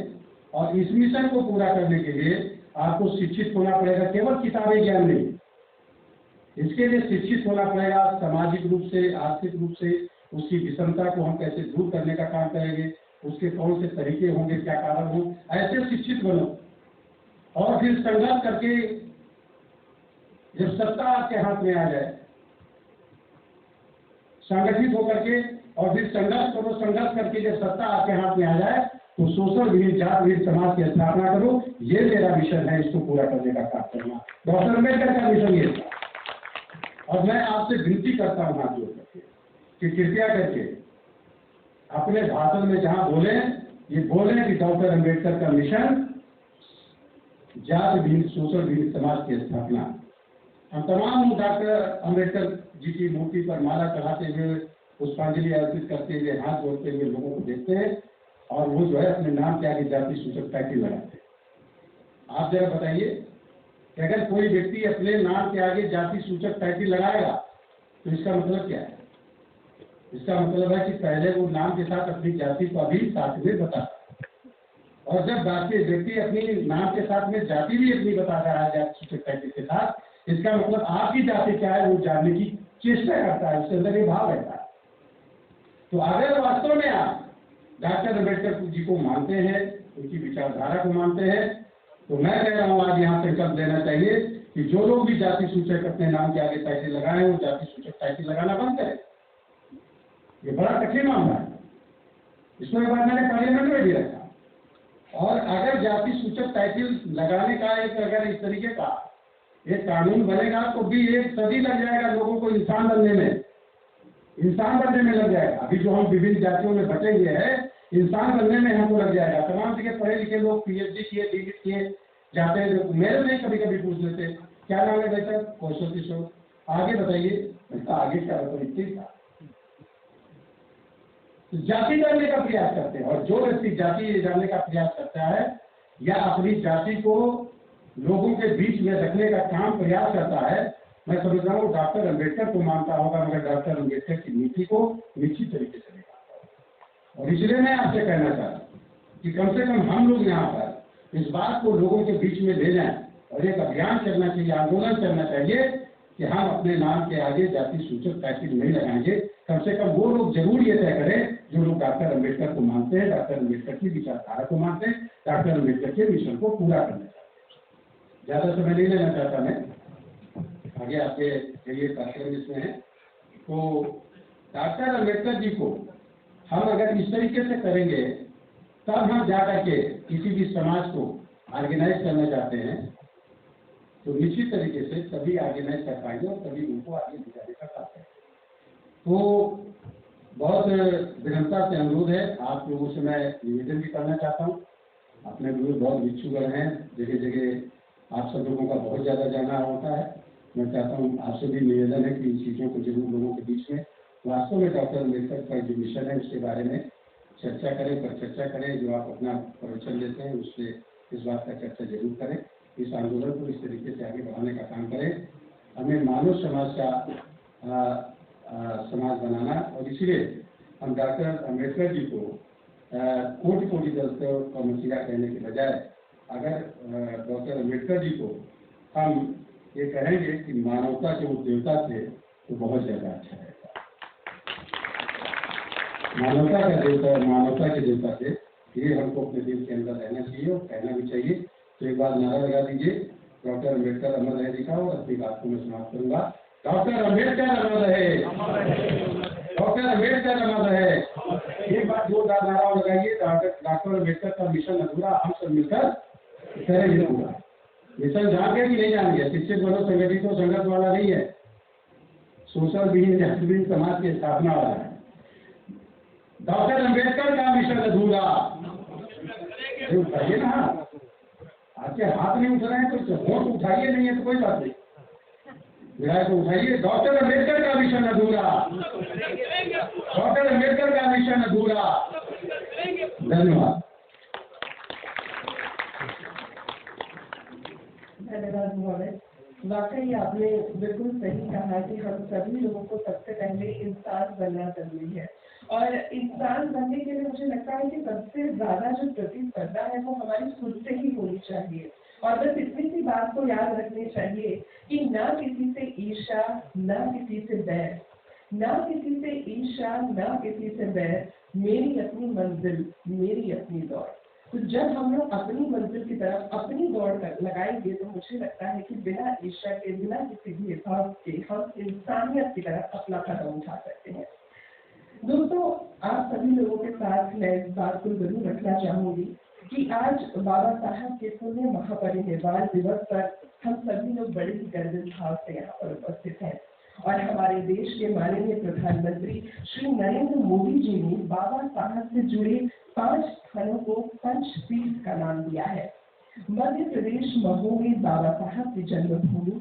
Speaker 3: और इस मिशन को पूरा करने के लिए आपको शिक्षित होना पड़ेगा, केवल किताबी ज्ञान नहीं। इसके लिए शिक्षित होना पड़ेगा सामाजिक रूप से, आर्थिक रूप से। उसकी विषमता को हम कैसे दूर करने का काम करेंगे, उसके कौन से तरीके होंगे, क्या कारण हो, ऐसे शिक्षित बनो। और फिर संघर्ष करके जब सत्ता आपके हाथ में आ जाए, संगठित होकर के और फिर संघर्ष करो। संघर्ष करके जब सत्ता आपके हाथ में आ जाए तो शोषण विहीन जात विहीन समाज की स्थापना करो। ये मेरा मिशन है, इसको पूरा करने का काम करना। डॉक्टर अम्बेडकर का मिशन ये था। और मैं आपसे विनती करता हूँ हाथ जोड़ करके कि कृपया करके अपने भाषण में जहां बोले ये बोले कि डॉक्टर अम्बेडकर का मिशन जात विहीन शोषण विहीन समाज की स्थापना। हम तमाम डॉक्टर अम्बेडकर जी की मूर्ति पर माला चढ़ाते हुए, पुष्पांजलि अर्पित करते हुए, हाथ जोड़ते हुए लोगों को देखते हैं और वो जो है अपने नाम के आगे जाति सूचक टाइटल लगाते हैं। आप जरा बताइए कि अगर कोई व्यक्ति अपने नाम के आगे जाति सूचक टाइटल लगाएगा तो इसका मतलब क्या है? इसका मतलब है कि पहले वो नाम के साथ अपनी जाति को भी साथ में बताता है, और जब व्यक्ति अपनी नाम के साथ में जाति भी अपनी बता रहा है जाति सूचक टाइटल के साथ, इसका मतलब आपकी जाति क्या है वो जानने की चेष्टा करता है, उसके अंदर ये भाव रहता है। तो अगर वास्तव में आप डॉक्टर अम्बेडकर जी को मानते हैं, उनकी विचारधारा को मानते हैं, तो मैं कह रहा हूँ आज यहाँ संकल्प लेना चाहिए कि जो लोग भी जाति सूचक अपने नाम के आगे टाइटल लगाए वो जाति सूचक टाइटल लगाना बंद करें। ये बड़ा कठिन मामला है, इसको एक बार मैंने पार्लियामेंट में भी रखा। और अगर जाति सूचक टाइटल लगाने का अगर इस तरीके का एक कानून बनेगा तो भी एक सदी लग जाएगा लोगों को इंसान बनने में लग जाएगा। अभी जो हम विभिन्न जातियों में बटे हुए हैं, इंसान बनने में हमको लग जाएगा। तमाम जगह पढ़े लिखे लोग PhD किए, DD किए जाते हैं, जो मेरे से कभी कभी पूछ लेते क्या नाम है भाई साहब? कौशल किशोर। आगे बताइए, आगे क्या बताइए? जाति जानने का प्रयास करते हैं, और जो व्यक्ति जाति जानने का प्रयास करता है या अपनी जाति को लोगों के बीच में रखने का काम प्रयास करता है, मैं समझ रहा हूँ डॉक्टर अम्बेडकर को मानता होगा, मगर डॉक्टर अम्बेडकर की नीति को निश्चित तरीके से नहीं मानता। और इसलिए मैं आपसे कहना चाहता हूँ कि कम से कम हम लोग यहाँ पर इस बात को लोगों के बीच में ले जाएं और एक अभियान करना चाहिए, आंदोलन करना चाहिए कि हम अपने नाम के आगे जाति सूचक टाइटल नहीं लगाएंगे। कम से कम वो लोग जरूर ये तय करें जो लोग डॉक्टर अम्बेडकर को मानते हैं, डॉक्टर अम्बेडकर की विचारधारा को मानते हैं, डॉक्टर अम्बेडकर के मिशन को पूरा करना चाहते हैं। ज्यादा समय नहीं लेना चाहता मैं, आगे आपके लिए कार्यक्रम इसमें है। तो डॉक्टर अम्बेडकर जी को हम अगर इस तरीके से करेंगे तब हम जा करके किसी भी समाज को ऑर्गेनाइज करना चाहते हैं तो निश्चित तरीके से सभी ऑर्गेनाइज कर पाएंगे और सभी उनको आगे ले जाने का काम करेंगे। तो बहुत विनम्रता से अनुरोध है, आप लोगों से मैं निवेदन भी करना चाहता हूँ। अपने लोग बहुत भिक्षुगण हैं, जगह जगह आप सब लोगों का बहुत ज़्यादा जाना होता है। मैं चाहता हूँ आपसे भी निवेदन है कि इन चीज़ों को जरूर लोगों के बीच में वास्तव में डॉक्टर अम्बेडकर का जो मिशन है उसके बारे में चर्चा करें, पर चर्चा करें। जो आप अपना प्रवचन देते हैं उससे इस बात का चर्चा जरूर करें, इस आंदोलन को इस तरीके से आगे बढ़ाने का काम करें। हमें मानव समाज का समाज बनाना, और इसलिए हम डॉक्टर अम्बेडकर जी को कोटि कोटि दस्तों का मसीहा कहने के बजाय अगर डॉक्टर अम्बेडकर जी को हम ये कहेंगे कि मानवता के वो देवता थे तो बहुत ज़्यादा अच्छा रहेगा। मानवता का देवता और मानवता के देवता थे, ये हमको अपने दिल के अंदर रहना चाहिए और कहना भी चाहिए। तो एक बार नारा लगा दीजिए, डॉक्टर अम्बेडकर अमर रहे जी का, और अपनी बात को मैं समाप्त करूंगा। डॉक्टर अम्बेडकर अमर रहे, डॉक्टर अम्बेडकर अमर रहे। एक बार जोरदार नारा लगाइए, डॉक्टर अम्बेडकर का मिशन अधूरा, हम सब मिलकर करेंगे पूरा। मिशन जान कि नहीं जानेंगे, शिक्षित बनो, संगठित हो, संघर्ष वाला नहीं है, सोशल बीइंग डस्टबिन समाज की स्थापना वाला है। डॉक्टर अम्बेडकर का मिशन अधूरा, उठाइए ना, आपके हाथ नहीं उठ रहे हैं तो वोट उठाइए, नहीं है तो कोई बात नहीं, विधायक को उठाइए। डॉक्टर अम्बेडकर का मिशन अधूरा, डॉक्टर अम्बेडकर का मिशन अधूरा। धन्यवाद।
Speaker 2: धन्यवाद महोदय। वाकई आपने बिल्कुल सही कहा कि हम सभी लोगों को सबसे पहले इंसान बनना जरूरी है, और इंसान बनने के लिए मुझे लगता है कि सबसे ज्यादा जो प्रतिस्पर्धा है वो हमारी खुद से ही होनी चाहिए। और बस इतनी सी बात को याद रखनी चाहिए कि ना किसी से ईर्ष्या, ना किसी से बैर, ना किसी से ईर्ष्या, ना किसी से बैर, मेरी अपनी मंजिल, मेरी अपनी दौड़। तो जब हम लोग अपनी मंजिल की तरफ अपनी दौड़ लगाएंगे तो मुझे लगता है कि बिना ईर्ष्या के, बिना किसी भेदभाव के हम इंसानियत की तरफ अपना कदम उठा सकते हैं। दोस्तों, आप सभी लोगों के साथ मैं इस बात को जरूर रखना चाहूंगी कि आज बाबा साहब के पुण्य महापरिनिर्वाण दिवस पर हम सभी लोग बड़े ही गर्वित भाव से यहाँ पर उपस्थित हैं, और हमारे देश के माननीय प्रधानमंत्री श्री नरेंद्र मोदी जी ने बाबा साहब से जुड़े 5 स्थानों को पंचतीर्थ का नाम दिया है। मध्य प्रदेश महों में बाबा साहब की जन्मभूमि,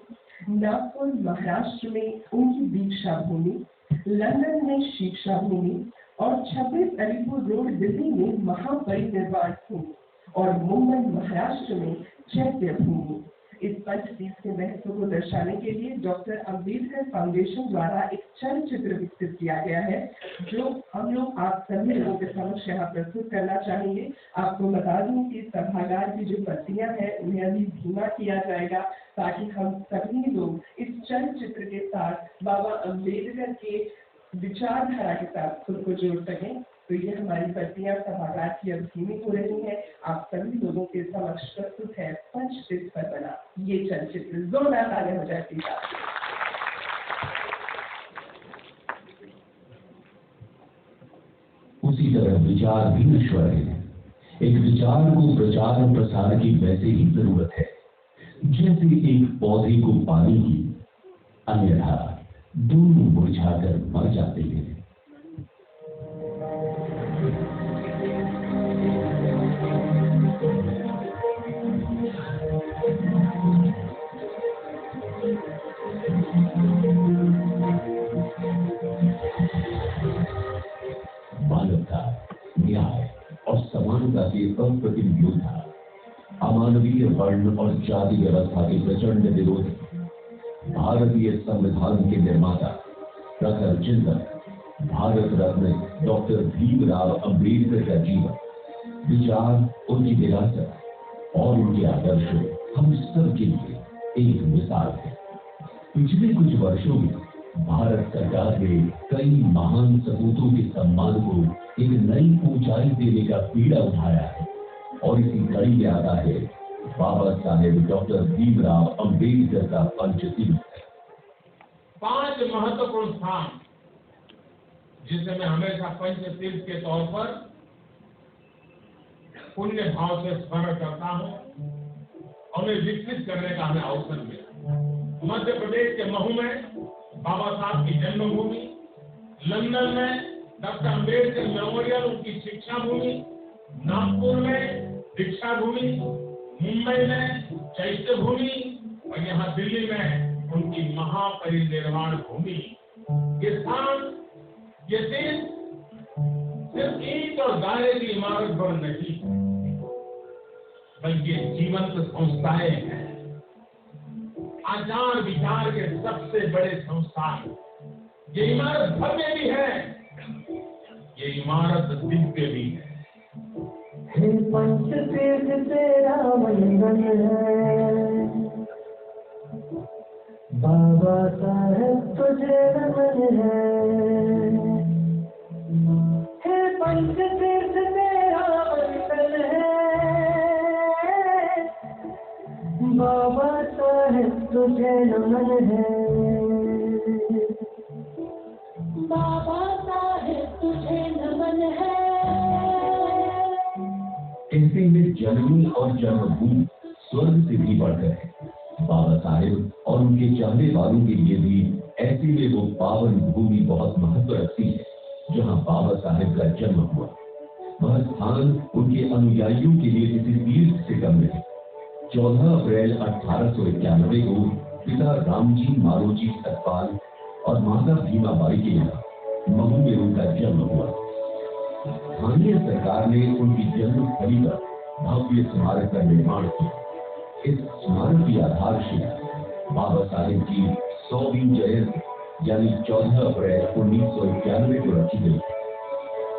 Speaker 2: नागपुर महाराष्ट्र में उनकी दीक्षा भूमि, लंदन में शिक्षा भूमि, और 26 अलीपुर रोड दिल्ली में महापरिनिर्वाण भूमि, और मुंबई महाराष्ट्र में चैत्य भूमि। इस पंचतीर्थ के महत्व को दर्शाने के लिए डॉक्टर अम्बेडकर फाउंडेशन द्वारा एक चलचित्र विकसित किया गया है, जो हम लोग आप सभी लोगों के समक्ष यहाँ प्रस्तुत करना चाहेंगे। आपको बता दूं कि सभागार की जो बत्तियां हैं उन्हें अभी धीमा किया जाएगा, ताकि हम सभी लोग इस चलचित्र के साथ बाबा अम्बेडकर के विचारधारा के साथ खुद को जोड़ सकें। तो ये हमारी बत्तियां सभागार की अब धीमी हो रही है। आप सभी लोगों के समक्ष प्रस्तुत है पंचतीर्थ पर बना ये चलचित्र। जोरदार तालियां हो जाती है।
Speaker 6: उसी तरह विचार भी नश्वर है। एक विचार को प्रचार और प्रसार की वैसे ही जरूरत है जैसे एक पौधे को पानी की, अन्यथा दोनों मुरझाकर मर जाते हैं। मानवता, न्याय और समानता के अप्रतिम योद्धा, अमानवीय वर्ण और जाति व्यवस्था के प्रचंड विरोधी, भारतीय संविधान के निर्माता, प्रखर चिंतक, भारत रत्न डॉक्टर भीमराव अंबेडकर का जीवन, विचार, उनकी विरासत और उनके आदर्श हम सब के लिए एक मिसाल है। पिछले कुछ वर्षों में भारत सरकार ने कई महान सपूतों के सम्मान को एक नई ऊंचाई देने का बीड़ा उठाया है और इसी कड़ी में आता है बाबा साहेब डॉक्टर भीमराव अंबेडकर का पंचतीर्थ।
Speaker 7: 5 महत्वपूर्ण स्थान जिसे मैं हमेशा पंचतीर्थ के तौर पर पुण्य भाव से स्मरण करता हूं और उन्हें विकसित करने का हमें अवसर मिला। मध्य प्रदेश के महू में बाबा साहब की जन्मभूमि, लंदन में डॉक्टर अम्बेडकर मेमोरियल उनकी शिक्षा भूमि, नागपुर में दीक्षा भूमि, मुंबई में चैत्य भूमि और यहाँ दिल्ली में उनकी महापरिनिर्वाण भूमि। ये स्थान, ये देश सिर्फ ईंट और दायरे की इमारत भर नहीं बल्कि जीवंत संस्थाएं हैं, आचार विचार के सबसे बड़े संस्थान। ये इमारत भव्य भी है, ये इमारत दिव्य भी है।
Speaker 8: पंचतीर्थ तेरा मंगल है, बाबा साहेब तुझे नमन है। हे पंचतीर्थ तेरा मंगल है, बाबा साहेब तुझे नमन है।
Speaker 1: बाबा साहेब तुझे नमन है।
Speaker 6: कहते में जन्मी और जन्मभूमि स्वर्ग से भी बढ़कर है। बाबा साहेब और उनके चाहने वालों के लिए भी ऐसी में वो पावन भूमि बहुत महत्व रखती है जहाँ बाबा साहेब का जन्म हुआ। वह स्थान उनके अनुयायियों के लिए किसी तीर्थ से कम नहीं। 14 अप्रैल 1891 को पिता रामजी मारोजी सतपाल और माता भीमाबाई के यहाँ महू में उनका जन्म हुआ। स्थानीय सरकार ने उनकी जन्मस्थली पर भव्य स्मारक का निर्माण किया। इस स्मारक की आधारशिला बाबा साहेब की 100वीं जयंती यानी 14 अप्रैल 1991 को रखी गई।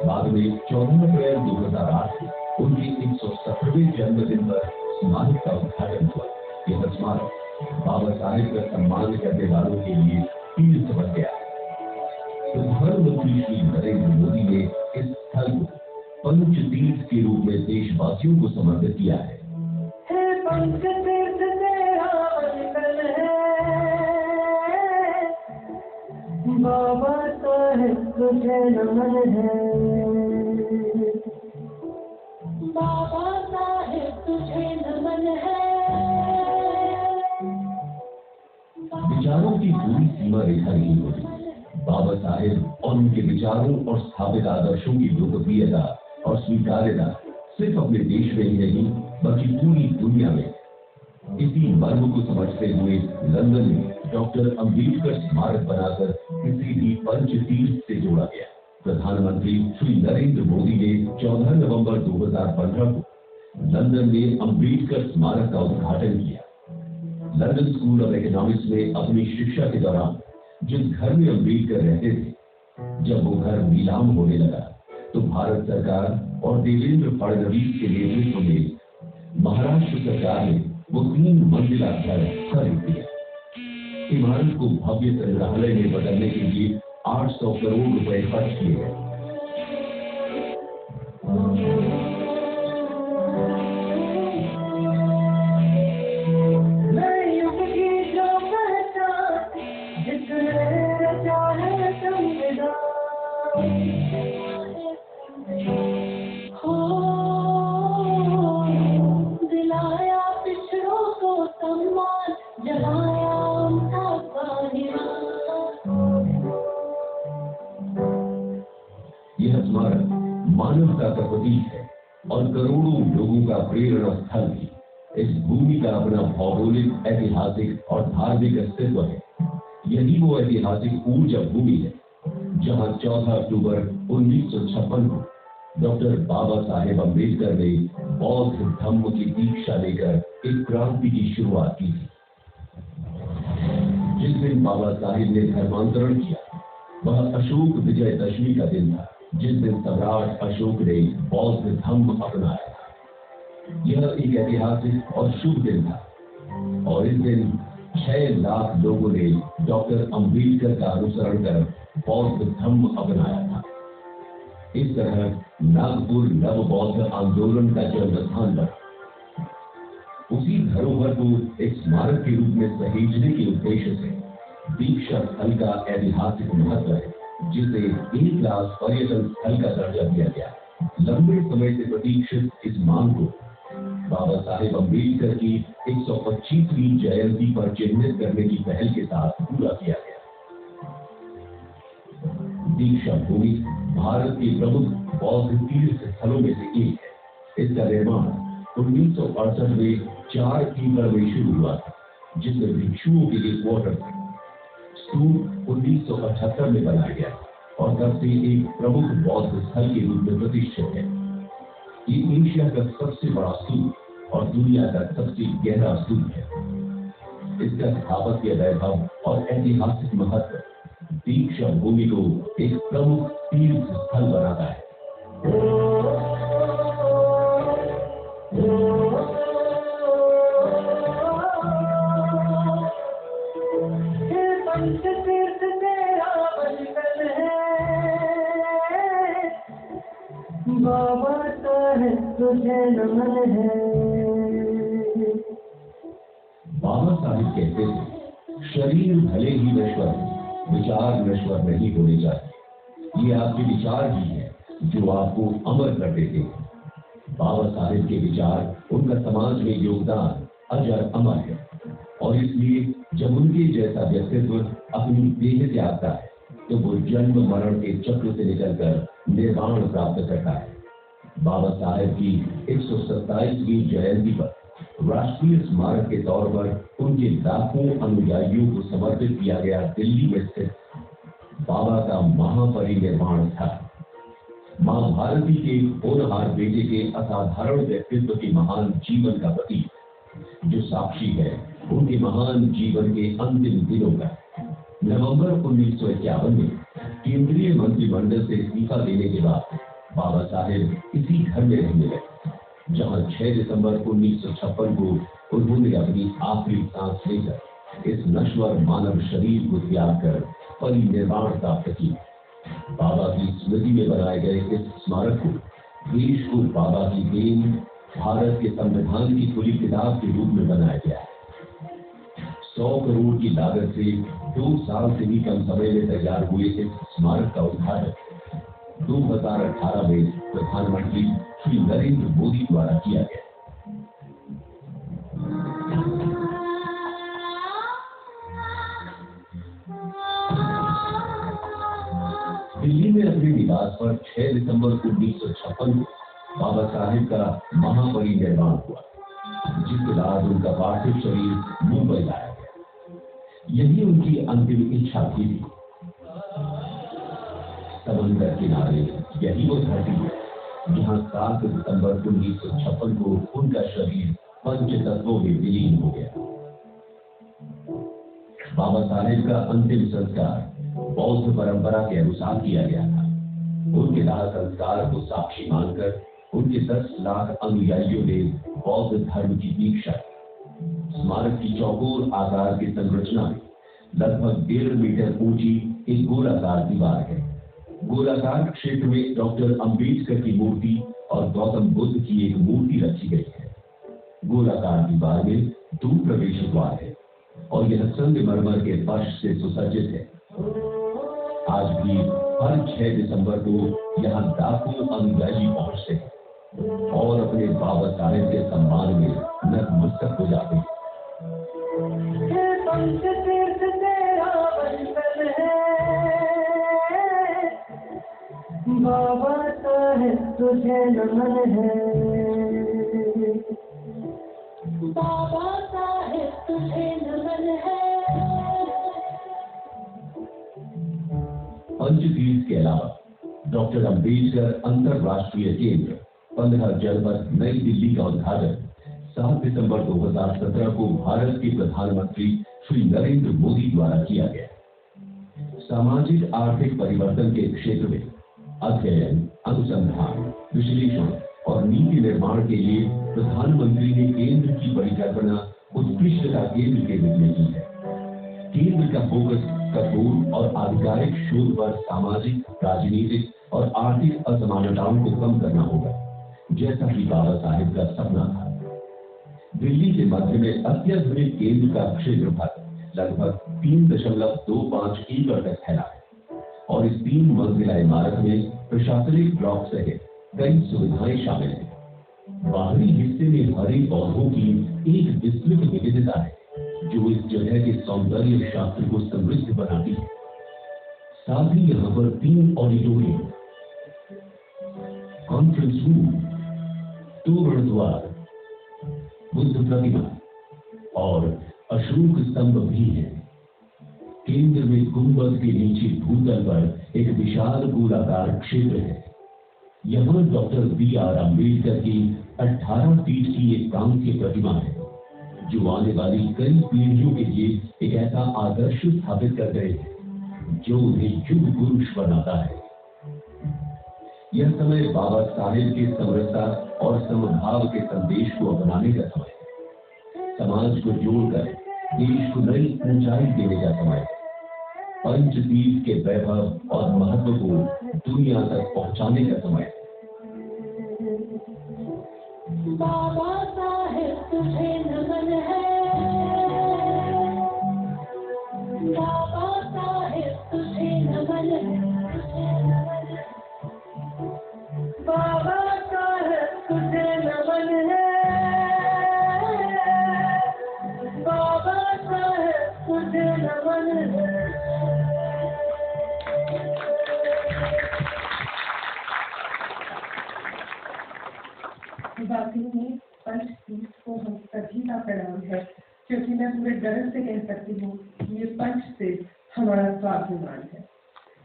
Speaker 6: बाद में 14 अप्रैल 2008 को उनके 117वें जन्मदिन पर स्मारक का उद्घाटन हुआ। यह स्मारक बाबा साहेब का सम्मान करने वालों के लिए तीर्थ बन गया। प्रधानमंत्री श्री नरेंद्र मोदी ने इस स्थल को पंचतीर्थ के रूप में देशवासियों को समर्पित किया है।
Speaker 8: पंचतीर्थ तेरा मंगल है, बाबा साहेब तुझे नमन है।
Speaker 1: बाबा साहेब तुझे नमन है।
Speaker 6: विचारों की पूरी सीमा रेखा नहीं होती। बाबा साहेब और उनके विचारों और स्थापित आदर्शों की लोकप्रियता और स्वीकार्यता सिर्फ अपने देश में ही नहीं बल्कि पूरी दुनिया में। इसी मर्म को समझते हुए लंदन में डॉक्टर अम्बेडकर स्मारक बनाकर किसी भी पंचतीर्थ से जोड़ा गया। प्रधानमंत्री श्री नरेंद्र मोदी ने 14 नवंबर 2015 को लंदन में अम्बेडकर स्मारक का उद्घाटन किया। लंदन स्कूल ऑफ इकोनॉमिक्स में अपनी शिक्षा के दौरान जिस घर में अम्बेडकर रहते थे, जब वो घर नीलाम होने लगा तो भारत सरकार और देवेंद्र फडणवीस के नेतृत्व में महाराष्ट्र सरकार ने वो 3 मंजिला घर खरीद दिया। इमारत को भव्य संग्रहालय में बदलने के लिए 800 करोड़ रुपए खर्च किए गए।
Speaker 1: दिलाया पिछड़ों को सम्मान, जलाया उनका स्वाभिमान।
Speaker 6: यह स्मारक मानवता का प्रतीक है और करोड़ों लोगों का प्रेरणा स्थल भी। इस भूमि का अपना भौगोलिक, ऐतिहासिक और धार्मिक अस्तित्व है। यही वो ऐतिहासिक ऊर्जा भूमि है जहां 14 अक्टूबर 1956 को डॉक्टर बाबा साहेब अम्बेडकर ने बौद्ध धम्म की दीक्षा लेकर एक क्रांति की शुरुआत की थी। जिस दिन बाबा साहेब ने धर्मांतरण किया वह अशोक विजयदशमी का दिन था, जिस दिन सम्राट अशोक ने बौद्ध धम्म अपनाया था। यह एक ऐतिहासिक और शुभ दिन था और इस दिन 6 लाख लोगों ने डॉक्टर अम्बेडकर का अनुसरण कर बौद्ध धम्म अपनाया था। इस तरह नागपुर नव बौद्ध आंदोलन का जन्म स्थान बना। उसी धरोहर को एक स्मारक के रूप में सहेजने के उद्देश्य से दीक्षा स्थल का ऐतिहासिक महत्व है, जिसे एक क्लास पर्यटन स्थल का दर्जा दिया गया। लंबे समय से प्रतीक्षित इस मांग को बाबा साहेब अम्बेडकर की 125वीं जयंती पर चिन्हित करने की पहल के साथ पूरा किया गया। दीक्षा भूमि भारत के प्रमुख बौद्ध तीर्थ स्थलों में से एक है। इसका निर्माण 1968 में 4 एकड़ में शुरू हुआ था, जिसमें भिक्षुओं के लिए क्वार्टर थे। स्तूप 1978 में बनाया गया और तब से एक प्रमुख बौद्ध स्थल के रूप में प्रतिष्ठित है। ये एशिया का सबसे बड़ा स्तूप और दुनिया का सबसे गहरा स्तूप है। इसका स्थापत्य वैभव और ऐतिहासिक महत्व दीक्षा भूमि को एक प्रमुख तीर्थ स्थल बनाता है।
Speaker 8: बाबा साहेब तुझे नमन है।
Speaker 6: बाबा साहेब कहते थे, शरीर भले ही नश्वर है, विचार नश्वर नहीं होने चाहिए। ये आपके विचार ही है जो आपको अमर कर देते हैं। बाबा साहेब के विचार, उनका समाज में योगदान अजर अमर है और इसलिए जब उनके जैसा व्यक्तित्व अपनी देह त्यागता है तो वो जन्म मरण के चक्र से निकलकर निर्वाण प्राप्त करता है। बाबा साहेब की 127वीं जयंती पर राष्ट्रीय स्मारक के तौर पर उनके लाखों अनुयायियों को समर्पित किया गया दिल्ली में स्थित बाबा का महापरिनिर्वाण स्थल मां भारती के होनहार बेटे के असाधारण व्यक्तित्व के महान जीवन का प्रतीक, जो साक्षी है उनके महान जीवन के अंतिम दिनों का। नवंबर 1951 में केंद्रीय मंत्रिमंडल से इस्तीफा देने के बाद बाबा साहेब इसी घर में रहने लगे, जहां 6 दिसंबर 1956 को उन्होंने अपनी आखिरी सांस लेकर इस नश्वर मानव शरीर को त्याग कर परिनिर्वाण प्राप्त किया। बाबा की स्मृति में बनाए गए इस स्मारक को देश को बाबा की देन, भारत के संविधान की खुली किताब के रूप में बनाया गया है। 100 करोड़ की लागत से 2 साल से भी कम समय में तैयार हुए इस स्मारक का उद्घाटन 2018 में प्रधानमंत्री श्री नरेंद्र मोदी द्वारा किया गया। दिल्ली में अपने निवास पर 6 दिसंबर 1956 को बाबा साहेब का महापरिनिर्वाण हुआ, जिसके बाद उनका पार्थिव शरीर मुंबई लाया गया। यही उनकी अंतिम इच्छा भी थी। समंदर किनारे यही वो धरती है जहां 7 दिसंबर 1956 को उनका शरीर पंच तत्वों में विलीन हो गया। बाबा साहेब का अंतिम संस्कार बौद्ध परंपरा के अनुसार किया गया था। उनके दाह संस्कार को साक्षी मानकर उनके 10 लाख अनुयायियों ने बौद्ध धर्म की दीक्षा। स्मारक की चौकोर आकार की संरचना में लगभग 1.5 मीटर ऊंची एक गोलाकार दीवार है। गोलाकार क्षेत्र में डॉक्टर अंबेडकर की मूर्ति और गौतम बुद्ध की एक मूर्ति रखी गई है। गोलाकार दीवार में 2 प्रवेश द्वार है और यह संगमरमर के फर्श से सुसज्जित है। आज भी हर 6 दिसंबर को यहाँ लाखों अनुयायी पहुंचते हैं और अपने बाबा साहेब के सम्मान में नतमस्तक हो जाते हैं।
Speaker 8: बाबा साहेब तुझे नमन है,
Speaker 1: बाबा साहेब तुझे नमन है।
Speaker 6: पंचतीर्थ के अलावा डॉक्टर अंबेडकर अंतरराष्ट्रीय केंद्र 15 जनवरी नई दिल्ली का उद्घाटन 7 दिसंबर 2017 को भारत के प्रधानमंत्री श्री नरेंद्र मोदी द्वारा किया गया। सामाजिक आर्थिक परिवर्तन के क्षेत्र में अध्ययन, अनुसंधान, विश्लेषण और नीति निर्माण के लिए प्रधानमंत्री ने केंद्र की परिकल्पना उत्कृष्टता केंद्र के रूप में की है। केंद्र का फोकस कठोर और आधिकारिक शोध पर सामाजिक, राजनीतिक और आर्थिक असमानताओं को कम करना होगा, जैसा कि बाबा साहेब का सपना था। दिल्ली के मध्य में अत्याधुनिक केंद्र का क्षेत्रफल लगभग 3.25 एकड़ तक फैला है और इस 3 मंजिला इमारत में प्रशासनिक ब्लॉक सहित कई सुविधाएं शामिल हैं। बाहरी हिस्से में हरे पौधों की एक विस्तृत विविधता है जो इस जगह के सौंदर्य शास्त्र को समृद्ध बनाती है। साथ ही यहाँ पर 3 ऑडिटोरियम, कॉन्फ्रेंस रूम, तोरण द्वार, बुद्ध प्रतिमा और अशोक स्तंभ भी है। केंद्र में गुंबद के नीचे भूतल पर एक विशाल गोलाकार क्षेत्र है। यहाँ डॉक्टर B.R. अम्बेडकर की 18 फीट की एक कांस्य प्रतिमा है जो आने वाली कई पीढ़ियों के लिए एक ऐसा आदर्श स्थापित कर गए हैं जो उन्हें युग पुरुष बनाता है। यह समय बाबा साहेब के समरसता और समभाव के संदेश को अपनाने का समय है। समाज को जोड़कर देश को नई ऊंचाई देने का समय है। पंचतीर्थ के वैभव और महत्व को दुनिया तक पहुंचाने का समय है।
Speaker 1: बाबा साहेब तुझे नमन है, बाबा साहेब तुझे नमन है,
Speaker 8: बाबा साहेब तुझे नमन है, बाबा साहेब तुझे नमन है।
Speaker 2: वाकई में पंचतीर्थ को हम सभी का प्रणाम है, क्योंकि मैं पूरे गर्व से कह सकती हूँ कि ये पंचतीर्थ हमारा स्वाभिमान है।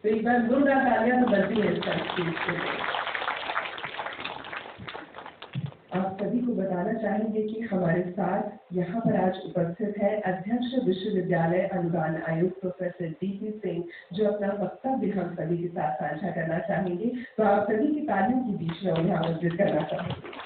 Speaker 2: तो एक बार जोरदार तालियां तो बजती है पंचतीर्थ के लिए। आप सभी को बताना चाहेंगे कि हमारे साथ यहाँ पर आज उपस्थित है अध्यक्ष विश्वविद्यालय अनुदान आयोग प्रोफेसर D.P. सिंह, जो अपना वक्तव्य हम सभी के साथ साझा करना चाहेंगे। तो आप सभी की तालियों के बीच में उन्हें आमंत्रित करना चाहेंगे।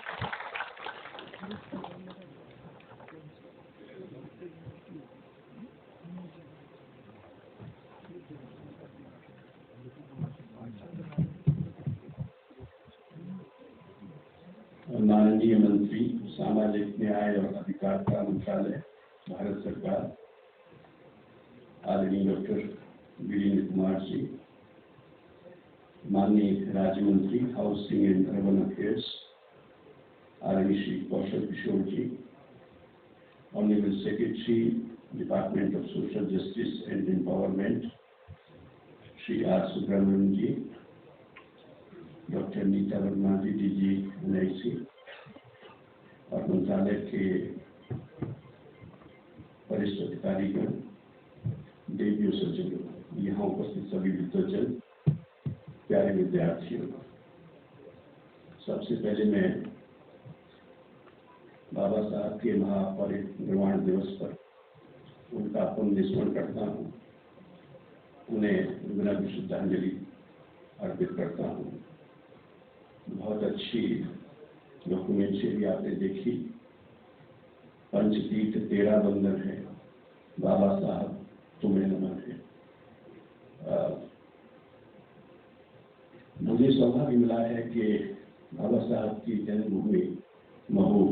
Speaker 3: माननीय मंत्री सामाजिक न्याय और अधिकारिता मंत्रालय, भारत सरकार, आदरणीय डॉक्टर वीरेंद्र कुमार जी, माननीय राज्य मंत्री हाउसिंग एंड अर्बन अफेयर्स आदरणीय Shri Kaushal Kishore ji, honourable secretary department of social justice and empowerment Shri R Subramaniam ji, doctor Nita Verma ji, DG NIC और मंत्रालय के वरिष्ठ अधिकारीगण, देवियों सज्जनों, यहाँ उपस्थित सभी विद्वजन, प्यारे विद्यार्थियों, सबसे पहले मैं बाबा साहब के महापरिनिर्वाण दिवस पर उनके उनका पुण्य स्मरण करता हूँ, उन्हें विनम्र श्रद्धांजलि अर्पित करता हूँ। बहुत अच्छी डॉक्यूमेंट्री आपने देखी, पंचतीर्थ 13 बंधन है, बाबा साहब तुम्हें नमन है। मुझे सौभाग्य मिला है कि बाबा साहब की जन्मभूमि महू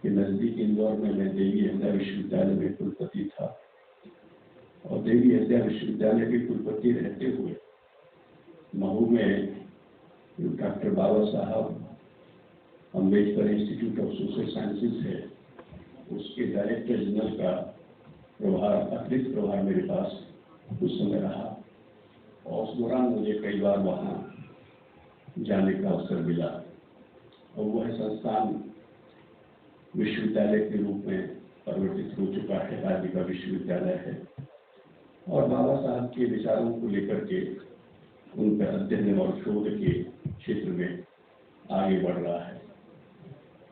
Speaker 3: के नजदीक इंदौर में मैं देवी हृदय विश्वविद्यालय में कुलपति था, और देवी हृदय विश्वविद्यालय के कुलपति रहते हुए महू में doctor Baba Saheb Ambedkar institute of social sciences है, उसके डायरेक्टर जनरल का प्रभार, अतिरिक्त प्रभार मेरे पास कुछ समय रहा, और उस दौरान मुझे कई बार वहाँ जाने का अवसर मिला। और वह संस्थान विश्वविद्यालय के रूप में परिवर्तित हो चुका है, राज्य का विश्वविद्यालय है, और बाबा साहब के विचारों को लेकर के उनका अध्ययन और शोध के क्षेत्र में आगे बढ़ रहा है।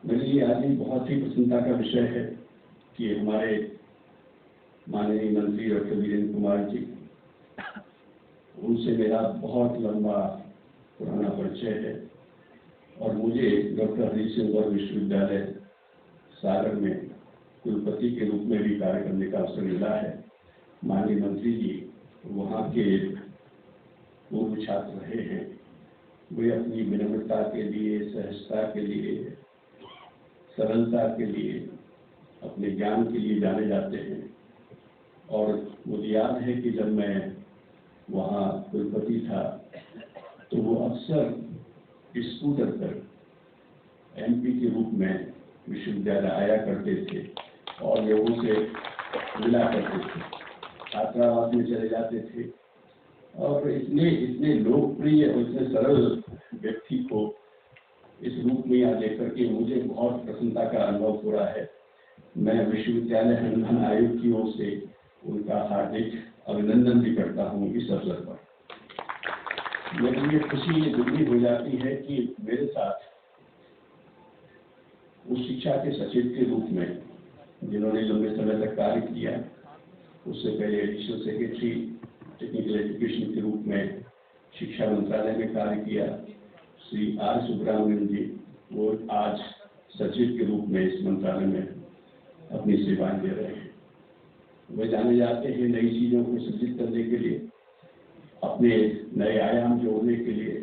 Speaker 3: मेरे लिए आज भी बहुत ही प्रसन्नता का विषय है कि हमारे माननीय मंत्री डॉक्टर वीरेंद्र कुमार जी, उनसे मेरा बहुत लंबा पुराना परिचय है, और मुझे डॉक्टर हरि सिंह गौर विश्वविद्यालय सागर में कुलपति के रूप में भी कार्य करने का अवसर मिला है। माननीय मंत्री जी वहाँ के पूर्व छात्र रहे हैं, वे अपनी विनम्रता के लिए, सहजता के लिए, सरलता के लिए, अपने ज्ञान के लिए जाने जाते हैं। और मुझे याद है कि जब मैं वहाँ कुलपति था तो वो अक्सर स्कूटर पर एमपी के रूप में विश्वविद्यालय आया करते थे और लोगों से मिला करते थे, छात्रावास में चले जाते थे, और इतने लोकप्रिय और इतने सरल व्यक्ति को इस रूप में यहाँ देख करके मुझे बहुत प्रसन्नता का अनुभव हो रहा है। मैं विश्वविद्यालय अनुदान आयोग की ओर से उनका हार्दिक अभिनंदन भी करता हूँ इस अवसर पर। मेरे लिए खुशी ये दुगनी हो जाती है कि मेरे साथ उस शिक्षा के सचिव के रूप में जिन्होंने लंबे समय तक कार्य किया, उससे पहले एडिशनल सेक्रेटरी टेक्निकल एजुकेशन के रूप में शिक्षा मंत्रालय में कार्य किया, श्री आर सुब्रमण्यम जी, वो आज सचिव के रूप में इस मंत्रालय में अपनी सेवाएं दे रहे हैं। वे जाने जाते हैं नई चीज़ों को सृजित करने के लिए, अपने नए आयाम जोड़ने के लिए,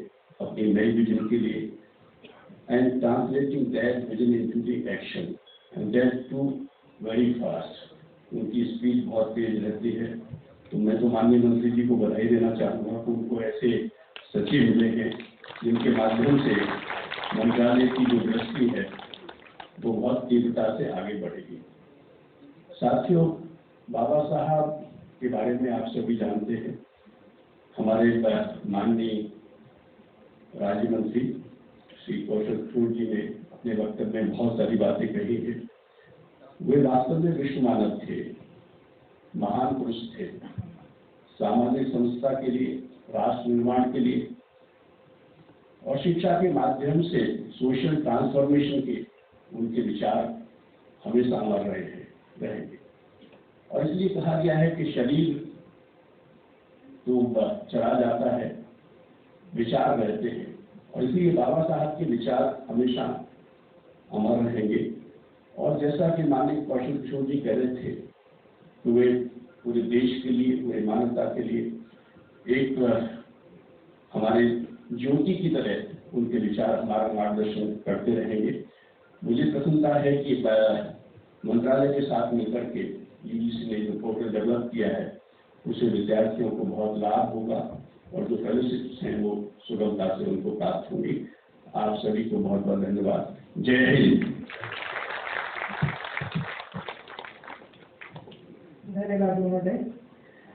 Speaker 3: अपनी नई विजन के लिए, and translating that vision into the action, and that to very fast. उनकी स्पीड बहुत तेज रहती है, तो मैं तो माननीय मंत्री जी को बधाई देना चाहूँगा कि उनको ऐसे सचिव मिले हैं जिनके माध्यम से मंत्रालय की जो दृष्टि है वो बहुत तीव्रता से आगे बढ़ेगी। साथियों, बाबा साहब के बारे में आप सभी जानते हैं। हमारे माननीय राज्य मंत्री श्री कौशल किशोर जी ने अपने वक्तव्य में बहुत सारी बातें कही हैं। वे वास्तव में विश्व मानव थे, महान पुरुष थे, सामाजिक समस्या के लिए, राष्ट्र निर्माण के लिए और शिक्षा के माध्यम से सोशल ट्रांसफॉर्मेशन के उनके विचार हमेशा अमर रहेंगे। और इसलिए कहा गया है कि शरीर तो चला जाता है, विचार रहते हैं, और इसलिए बाबा साहब के विचार हमेशा अमर रहेंगे। और जैसा कि माननीय कौशल किशोर जी कह रहे थे, तो वे पूरे देश के लिए, पूरे मानवता के लिए एक हमारे ज्योति की तरह उनके विचार हमारा मार्गदर्शन करते रहेंगे। मुझे प्रसन्नता है कि मंत्रालय के साथ मिलकर के यूजीसी ने जो पोर्टल डेवलप किया है उससे विद्यार्थियों को बहुत लाभ होगा और जो फेलोशिप्स हैं वो सुगमता से उनको प्राप्त होंगी। आप सभी को बहुत बहुत धन्यवाद। जय हिंद।
Speaker 2: धन्यवाद महोदय।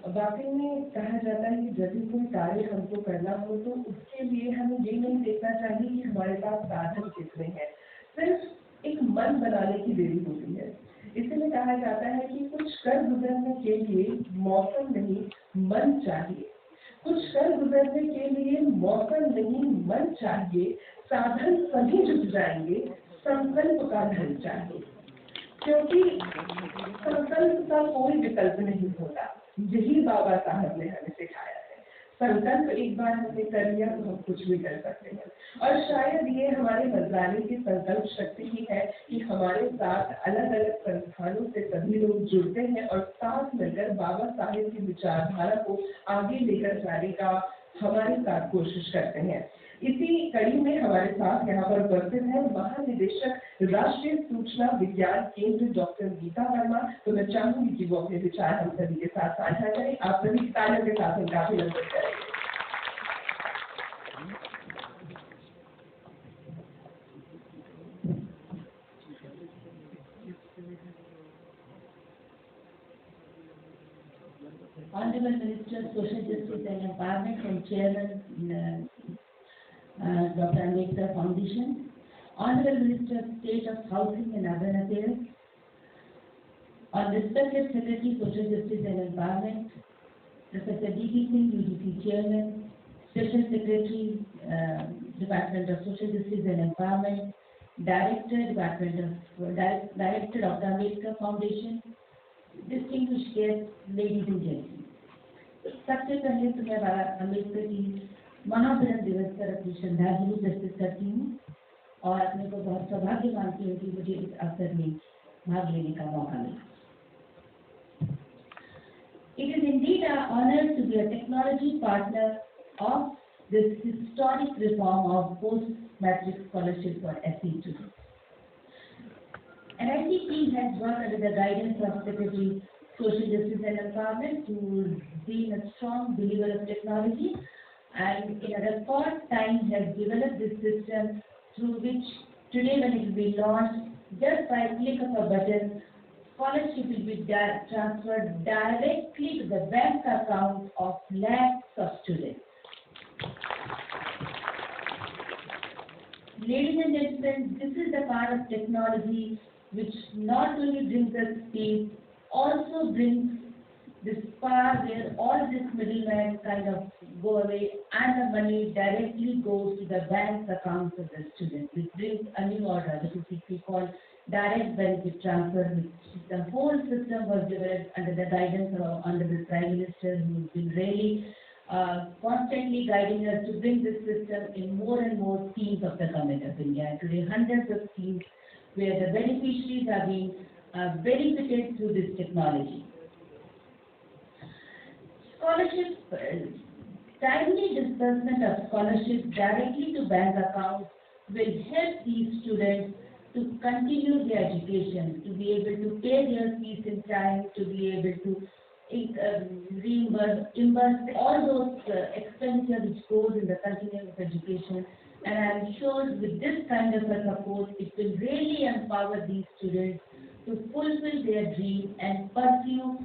Speaker 2: वाकई में कहा जाता है कि जब भी कोई कार्य हमको करना हो तो उसके लिए हमें ये नहीं देखना चाहिए कि हमारे पास साधन कितने हैं, सिर्फ एक मन बनाने की देरी होती है। इसलिए कहा जाता है कि कुछ कर गुजरने के लिए मौसम नहीं मन चाहिए, कुछ कर गुजरने के लिए मौसम नहीं मन चाहिए, साधन सभी जुट जाएंगे, संकल्प का धन चाहिए। क्योंकि कोई विकल्प नहीं होता। यही बाबा साहब ने हमें सिखाया है। संकल्प एक बार हमने कर लिया तो हम कुछ भी कर सकते हैं। और शायद ये हमारे मंत्रालय की संकल्प शक्ति ही है कि हमारे साथ अलग अलग संस्थानों से सभी लोग जुड़ते हैं और साथ मिलकर बाबा साहेब की विचारधारा को आगे लेकर जाने का हमारे साथ कोशिश करते हैं। इसी कड़ी में हमारे साथ यहाँ पर उपस्थित है महानिदेशक राष्ट्रीय सूचना विज्ञान केंद्र डॉक्टर गीता वर्मा। तो मैं चाहूंगी कि वो अपने विचार हम सभी के साथ साझा करें। आप सभी तालियों के साथ उनका अभिनंदन करें।
Speaker 9: Honorable Minister of Social Justice and Empowerment and Chairman Dr. Ambedkar Foundation, Honorable Minister of State of Housing and Urban Affairs, respected Secretary Social Justice and Empowerment, Professor D.P. Singh, UGC Chairman, Special Secretary, Department of Social Justice and Empowerment, Director Dr. Ambedkar Foundation, distinguished guests, ladies and gentlemen. सबसे पहले तो मैं बाबा अम्बेडकर की महाजन दिवस पर अपनी श्रद्धांजलि प्रस्तुत करती हूँ और अपने को बहुत सौभाग्य मानती हूँ कि मुझे इस अवसर में भाग लेने का मौका मिला। It is indeed an honor to be a technology partner of this historic reform of post-matric scholarship for SC students. NIC team has worked under the guidance of Secretary Social Justice and Empowerment, who has been a strong believer of technology and in a record time has developed this system through which today when it will be launched, just by a click of a button, scholarship will be transferred directly to the bank account of lakhs of students. Ladies and gentlemen, this is the part of technology which not only brings us speed, also brings this power where all this middleman kind of go away and the money directly goes to the bank accounts of the students. This brings a new order, which is what we call direct benefit transfer, which the whole system was developed under the guidance of under the Prime Minister, who has been really constantly guiding us to bring this system in more and more schemes of the Government of India. And today hundreds of schemes where the beneficiaries are being benefited through this technology. Scholarship, timely disbursement of scholarship directly to bank accounts will help these students to continue their education, to be able to pay their fees in time, to be able to reimburse all those expenditure which goes in the continuing of education. And I am sure with this kind of a support, it will really empower these students to fulfill their dream and pursue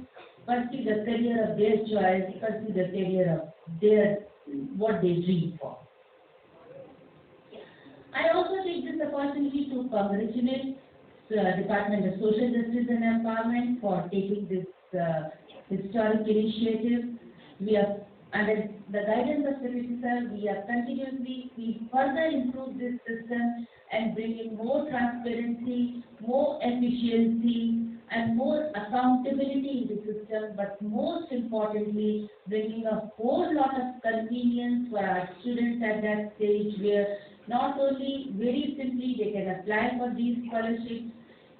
Speaker 9: the career of their choice, pursue the career of their what they dream for. I also take this opportunity to congratulate the Department of Social Justice and Empowerment for taking this historic initiative. We are under the guidance of Secretary Sir, we further improve this system and bring in more transparency, more efficiency, and more accountability in the system, but most importantly, bringing a whole lot of convenience for our students at that stage where not only very simply they can apply for these scholarships,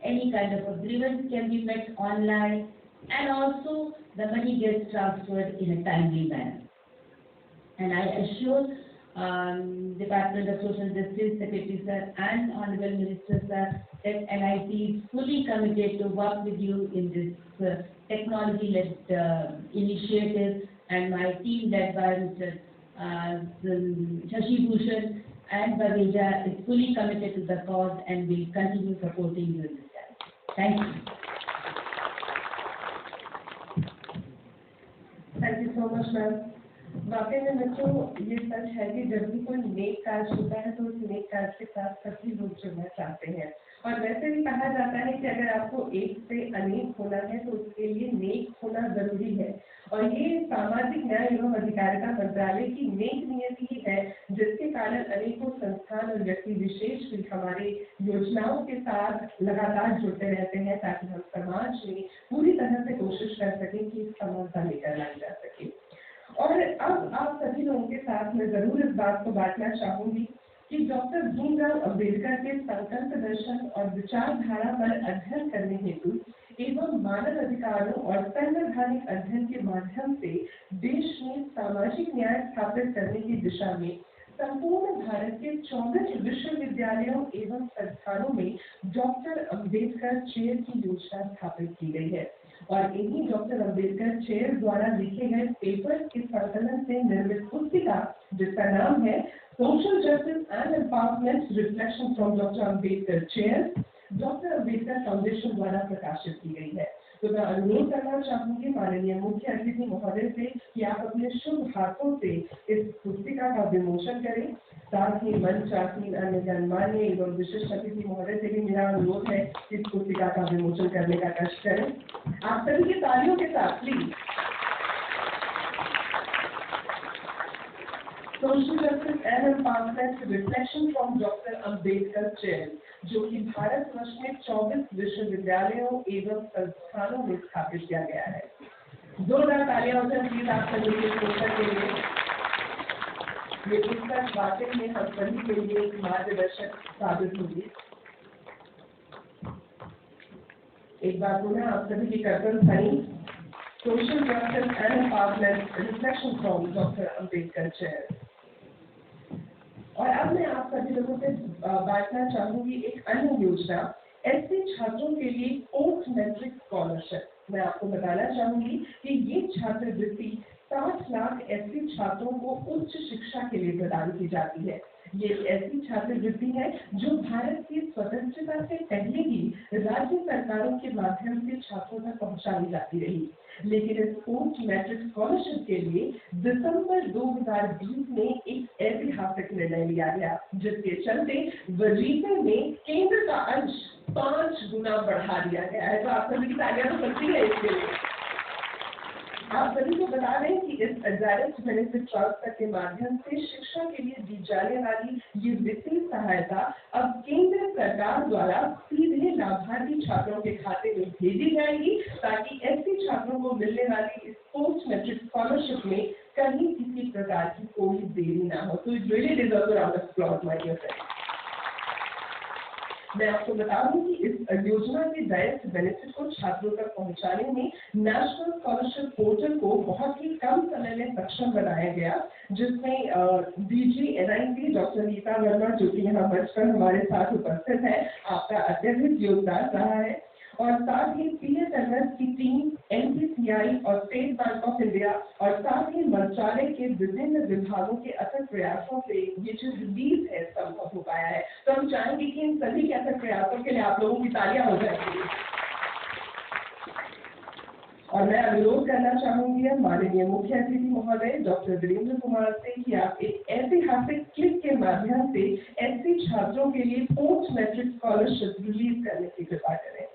Speaker 9: any kind of a grievance can be met online, and also the money gets transferred in a timely manner. And I assure Department of Social Justice, Secretary Sir and Honorable Minister Sir that NIC is fully committed to work with you in this technology-led initiative, and my team led by Mr. Shashi Bhushan and Baveja is fully committed to the cause and will continue supporting you in this time. Thank you.
Speaker 2: Thank you so much, ma'am. वाकई में बच्चों ये सच है कि जब भी कोई नेक कार्य होता है तो उस नेक कार्य के साथ सभी लोग जुड़ना चाहते हैं, और वैसे भी कहा जाता है कि अगर आपको एक से अनेक होना है तो उसके लिए नेक होना जरूरी है। और ये सामाजिक न्याय एवं अधिकारिता मंत्रालय की नेक नियति ही है जिसके कारण अनेकों संस्थान और पर व्यक्ति विशेष भी हमारे योजनाओं के साथ लगातार जुड़ते रहते हैं ताकि हम समाज में पूरी तरह से कोशिश कर सकें कि समानता लेकर लाई जा सके। और अब आप सभी लोगों के साथ मैं जरूर इस बात को बांटना चाहूंगी कि डॉक्टर भीमराव अंबेडकर के संकल्प दर्शन और विचारधारा पर अध्ययन करने हेतु एवं मानव अधिकारों और संवैधानिक अध्ययन के माध्यम से देश में सामाजिक न्याय स्थापित करने की दिशा में संपूर्ण भारत के 24 विश्वविद्यालयों एवं संस्थानों में डॉक्टर अंबेडकर चेयर की योजना स्थापित की गई है और इन्हीं डॉक्टर अंबेडकर चेयर द्वारा लिखे गए पेपर के संकलन से निर्मित पुस्तिका जिसका नाम है social justice and empowerment reflection from doctor Ambedkar chair doctor Ambedkar foundation द्वारा प्रकाशित की गई है। तो मैं अनुरोध करना चाहूंगी माननीय मुख्य अतिथि महोदय से कि आप अपने शुभ हाथों से इस पुस्तिका का विमोचन करें। साथ ही मंच आसीन अन्य गणमान्य एवं विशिष्ट अतिथि महोदय से भी मेरा अनुरोध है कि इस पुस्तिका का विमोचन करने का कष्ट करें। आप सभी की तालियों के साथ please. Social justice and empowerment reflection from doctor Ambedkar chair जो कि भारतवर्ष में 24 विश्वविद्यालयों एवं संस्थानों में स्थापित किया गया है। जोरदार तालियां हो जाए प्लीज आप सभी के पुस्तक के लिए। ये पुस्तक वाकई में हम सभी के लिए एक मार्गदर्शक साबित होगी। एक बार पुनः आप सभी की करतन थानी social justice and empowerment reflection from doctor Ambedkar chair. और अब मैं आप सभी लोगों से बांटना चाहूंगी एक अन्य योजना ऐसे छात्रों के लिए पोस्ट मैट्रिक स्कॉलरशिप। मैं आपको बताना चाहूंगी कि ये छात्रवृत्ति 60 लाख ऐसे छात्रों को उच्च शिक्षा के लिए प्रदान की जाती है। ये ऐसी छात्रवृत्ति है जो भारत की स्वतंत्रता से पहले ही राज्य सरकारों के माध्यम से छात्रों तक पहुंचाई जाती रही, लेकिन इस पोस्ट मैट्रिक स्कॉलरशिप के लिए दिसंबर 2020 में एक ऐतिहासिक निर्णय लिया गया जिसके चलते वजीफे में केंद्र का अंश 5 गुना बढ़ा दिया गया है। तो आप सभी की तालियां तो बनती है इसके लिए। आप सभी को बता दें कि इस डायरेक्ट बेनिफिट ट्रांसफर के माध्यम से शिक्षा के लिए दी जाने वाली ये वित्तीय सहायता अब केंद्र सरकार द्वारा सीधे लाभार्थी छात्रों के खाते में भेजी जाएगी ताकि ऐसे छात्रों को मिलने वाली इस पोस्ट मैट्रिक स्कॉलरशिप में कहीं किसी प्रकार की कोई देरी ना हो। तो it really deserves a round of applause my dear friends. मैं आपको बता दूं कि इस योजना के डायरेक्ट बेनिफिट को छात्रों तक पहुंचाने में नेशनल स्कॉलरशिप पोर्टल को बहुत ही कम समय में सक्षम बनाया गया, जिसमें DG NIC doctor Nita Verma जो कि यहाँ मंच पर हमारे साथ उपस्थित है, आपका अत्यधिक योगदान रहा है। और साथ ही PSMS की टीम, NPCI और स्टेट बैंक ऑफ इंडिया और साथ ही मंत्रालय के विभिन्न विभागों के अथक प्रयासों से ये जो रिलीज है संभव हो पाया है। तो हम चाहेंगे कि इन सभी के अथक प्रयासों के लिए आप लोगों की तालियां हो जाएंगी। और मैं अनुरोध करना चाहूंगी माननीय मुख्य अतिथि महोदय डॉक्टर वीरेंद्र कुमार से कि आप एक ऐतिहासिक क्लिक के माध्यम से ऐसे छात्रों के लिए पोस्ट मैट्रिक स्कॉलरशिप रिलीज करने की कृपा करें।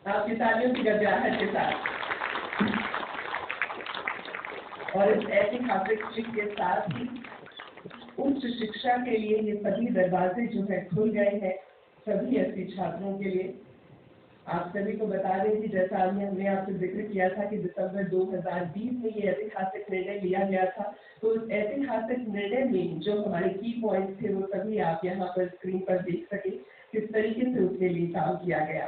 Speaker 2: आपकी तालियों की गड़गड़ाहट के साथ और इस ऐतिहासिक क्लिक के साथ ही उच्च शिक्षा के लिए ये सभी दरवाजे जो है खुल गए हैं सभी ऐसे छात्रों के लिए। आप सभी को बता दें कि जैसा हमने आपसे जिक्र किया था कि दिसंबर 2020 में ये ऐतिहासिक निर्णय लिया गया था, तो इस ऐतिहासिक निर्णय में जो हमारे की पॉइंट्स थे वो सभी आप यहाँ पर स्क्रीन पर देख सके किस तरीके से उसके लिए काम किया गया।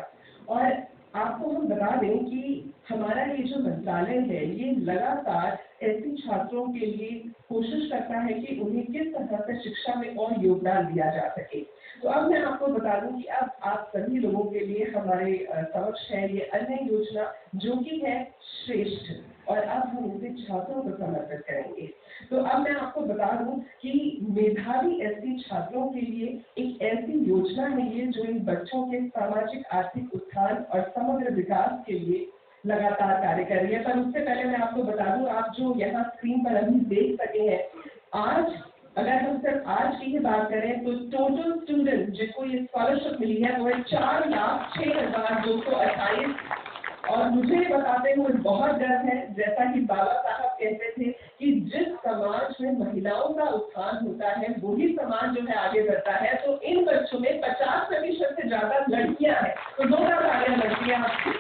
Speaker 2: और आपको हम बता दें कि हमारा ये जो मंत्रालय है ये लगातार ऐसे छात्रों के लिए कोशिश करता है कि उन्हें किस तरह से शिक्षा में और योगदान दिया जा सके। तो अब मैं आपको बता दूं कि अब आप सभी लोगों के लिए हमारे समक्ष है ये अन्य योजना जो कि है श्रेष्ठ, और अब हम इसे छात्रों को समर्पित करेंगे। तो अब मैं आपको बता दूं कि मेधावी ऐसे छात्रों के लिए एक ऐसी योजना है ये जो इन बच्चों के सामाजिक आर्थिक उत्थान और समग्र विकास के लिए लगातार कार्य कर रही है। पर उससे पहले मैं आपको बता दूं, आप जो यहाँ स्क्रीन पर अभी देख सके हैं, आज अगर हम सिर्फ आज की ही बात करें तो टोटल स्टूडेंट जिनको ये स्कॉलरशिप मिली है वो है 4,06,228 और मुझे बताते हुए बहुत गर्व है, जैसा कि बाबा साहब कहते थे कि जिस समाज में महिलाओं का उत्थान होता है वही समाज जो है आगे बढ़ता है। तो इन बच्चों में 50% से ज्यादा लड़कियां हैं, तो जोरदार तालियां लड़कियां आपकी।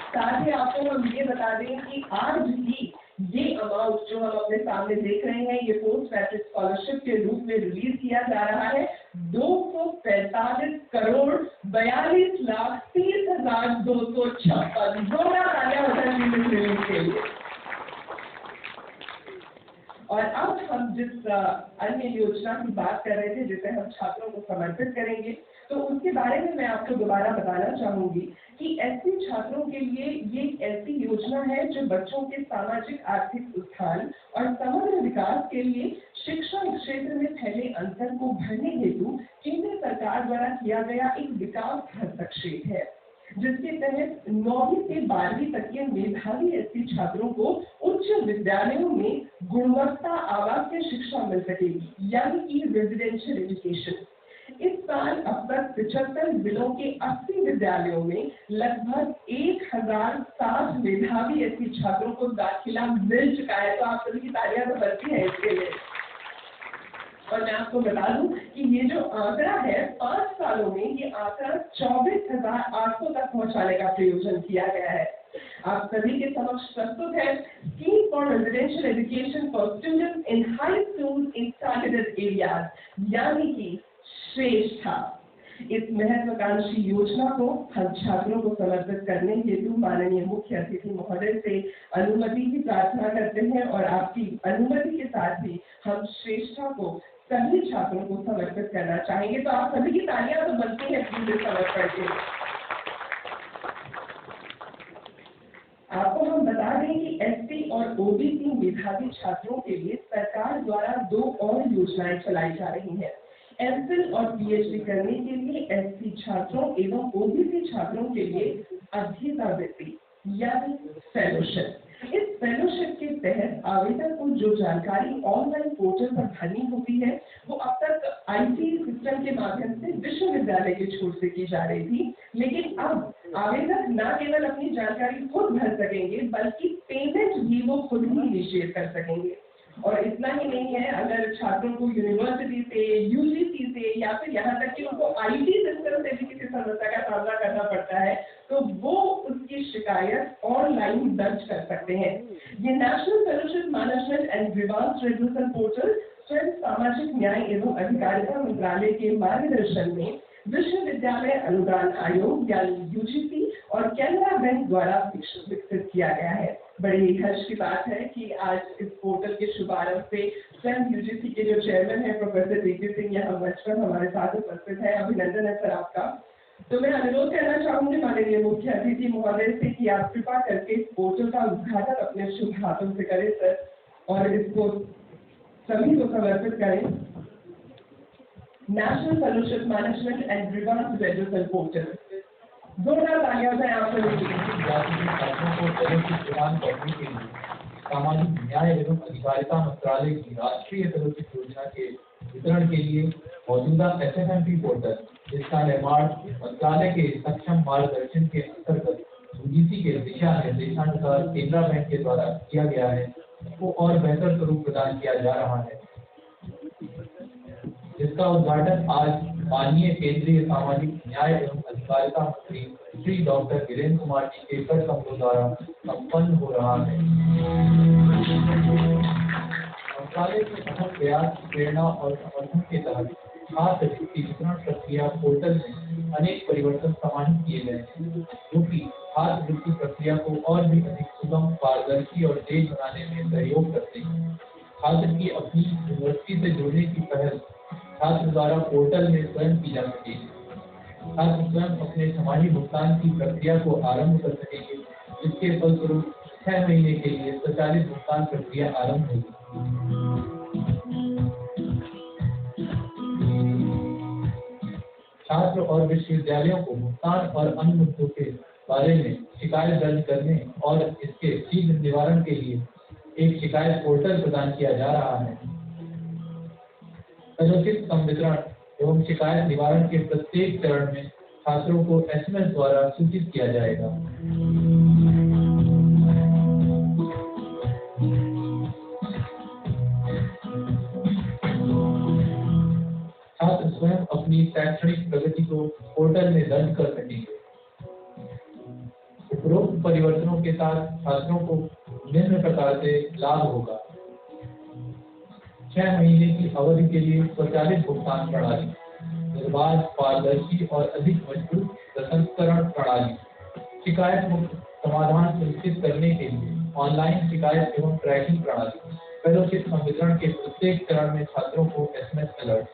Speaker 2: साथ ही आपको हम ये बता दें कि आज भी ये अमाउंट जो हम अपने सामने देख रहे हैं, ये पोस्ट मैट्रिक स्कॉलरशिप के रूप में रिलीज किया जा रहा है। 245 करोड़ 42,30,256 जोरदार तालियां हो जाएंगी इस रिलीज के लिए। और अब हम जिस अन्य योजना की बात कर रहे थे जिसे हम छात्रों को समर्पित करेंगे, तो उसके बारे में मैं आपको दोबारा बताना चाहूंगी कि एससी छात्रों के लिए ये एक ऐसी योजना है जो बच्चों के सामाजिक आर्थिक उत्थान और समग्र विकास के लिए शिक्षा क्षेत्र में फैले अंतर को भरने हेतु केंद्र सरकार द्वारा किया गया एक विकास हस्तक्षेप है, जिसके तहत 9वीं से 12वीं तक के मेधावी एससी छात्रों को उच्च विद्यालयों में गुणवत्ता आवासीय शिक्षा मिल सकेगी, यानी कि रेजिडेंशियल एजुकेशन। इस साल अब तक 75 जिलों के 80 विद्यालयों में लगभग 1060 मेधावी एससी छात्रों को दाखिला मिल चुका है। तो आप सभी की तालियां तो बनती है इसके लिए। और मैं आपको बता दूं कि ये जो आंकड़ा है 5 सालों में ये आंकड़ा 24,800 तक पहुंचाने का प्रयोजन किया गया है। आप सभी के समक्ष प्रस्तुत है scheme for residential education for students in high school in targeted areas, यानी कि श्रेष्ठा। इस महत्वाकांक्षी योजना को हम छात्रों को समर्पित करने हेतु माननीय मुख्य अतिथि महोदय से अनुमति की प्रार्थना करते हैं और आपकी अनुमति के साथ ही हम श्रेष्ठा को सभी छात्रों को समर्पित करना चाहेंगे। तो आप सभी की तालियां तो बनती हैं पूरे समर्पण के। आपको हम बता दें कि एसटी और ओबीसी मेधावी छात्रों के लिए सरकार द्वारा 2 और योजनाएं चलाई जा रही हैं। एमफिल और पीएचडी करने के लिए एससी छात्रों एवं ओबीसी छात्रों के लिए अध्येतावृत्ति यानी फेलोशिप। इस फेलोशिप के तहत आवेदक को जो जानकारी ऑनलाइन पोर्टल पर भरनी होती है वो अब तक आईटी सिस्टम के माध्यम से विश्वविद्यालय के छोर से की जा रही थी, लेकिन अब आवेदक न केवल अपनी जानकारी खुद भर सकेंगे बल्कि पेमेंट भी वो खुद ही इनिशिएट कर सकेंगे। और इतना ही नहीं है, अगर छात्रों को यूनिवर्सिटी से, यूजीसी से या फिर यहाँ तक कि उनको आईटी सिस्टम से भी किसी समस्या का सामना करना पड़ता है तो वो उसकी शिकायत ऑनलाइन दर्ज कर सकते हैं। ये national fellowship management and grievance redressal portal स्वयं सामाजिक न्याय एवं अधिकारिता मंत्रालय के मार्गदर्शन में विश्वविद्यालय अनुदान आयोग यानी यूजीसी और कैनरा बैंक द्वारा विकसित किया गया है। बड़ी ही हर्ष की बात है कि आज इस पोर्टल के शुभारंभ पे स्वयं यूजीसी के जो चेयरमैन है प्रोफेसर वीपी सिंह यहाँ मंच पर हमारे साथ उपस्थित है। अभिनंदन है सर आपका। तो मैं अनुरोध करना चाहूंगी माननीय मुख्य अतिथि महोदय से कि आप कृपा करके इस पोर्टल का उद्घाटन अपने शुभ हाथों से करें सर और इसको सभी को समर्पित करें। National fellowship management and grievance redressal portal. जोरदार तालियां हो जाए आप सभी की।
Speaker 10: छात्रों को फेलोशिप प्रदान करने के लिए सामाजिक न्याय एवं अधिकारिता मंत्रालय की राष्ट्रीय फेलोशिप योजना के वितरण के लिए मौजूदा SFMP पोर्टल, जिसका निर्माण मंत्रालय के सक्षम मार्गदर्शन के अंतर्गत यूजीसी के दिशा निर्देशानुसार केनरा बैंक के द्वारा किया गया है, को और बेहतर स्वरूप प्रदान किया जा रहा है, जिसका उद्घाटन आज माननीय केंद्रीय सामाजिक न्याय एवं अधिकारिता मंत्री श्री डॉक्टर वीरेंद्र कुमार जी के कर कमलों द्वारा संपन्न हो रहा है। मंत्रालय के सफल प्रयास, प्रेरणा और समर्थन के तहत छात्रवृत्ति वितरण प्रक्रिया पोर्टल में अनेक परिवर्तन समाहित किए गए हैं, जो कि छात्रवृत्ति प्रक्रिया को और भी अधिक सुगम, पारदर्शी और तेज बनाने में सहयोग करते हैं। छात्र की अपनी यूनिवर्सिटी से जुड़ने की पहल छात्र द्वारा पोर्टल में स्वयं की जा सकेगी। छात्र स्वयं अपने छमाही भुगतान की प्रक्रिया को आरंभ कर सकेंगे, जिसके फलस्वरूप 6 महीने के लिए स्वचालित भुगतान प्रक्रिया आरंभ होगी। छात्र और विश्वविद्यालयों को भुगतान और अन्य मुद्दों के बारे में शिकायत दर्ज करने और इसके शीघ्र निवारण के लिए एक शिकायत पोर्टल प्रदान किया जा रहा है। फेलोशिप संवितरण एवं शिकायत निवारण के प्रत्येक चरण में छात्रों को SMS द्वारा सूचित किया जाएगा। छात्र स्वयं अपनी शैक्षणिक प्रगति को पोर्टल में दर्ज कर सकेंगे। उपरोक्त परिवर्तनों के साथ छात्रों को निम्न प्रकार से लाभ होगा। 6 महीने की अवधि के लिए स्वचालित भुगतान प्रणाली, निर्बाध, पारदर्शी और अधिक मजबूत प्रसंस्करण प्रणाली, शिकायत मुक्त समाधान सुनिश्चित करने के लिए ऑनलाइन शिकायत एवं ट्रैकिंग प्रणाली, फेलोशिप संवितरण के प्रत्येक चरण में छात्रों को SMS अलर्ट।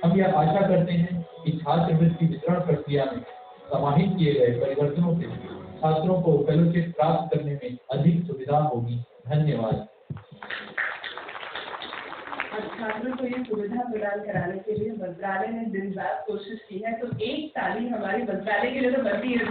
Speaker 10: हम यह आशा करते हैं कि छात्रवृत्ति वितरण प्रक्रिया में समाहित किए गए परिवर्तनों से छात्रों को फेलोशिप प्राप्त करने में अधिक सुविधा होगी। धन्यवाद।
Speaker 2: छात्रों को ये सुविधा प्रदान कराने के लिए मंत्रालय ने दिन रात कोशिश की है, तो एक ताली हमारी मंत्रालय के लिए तो बनती है।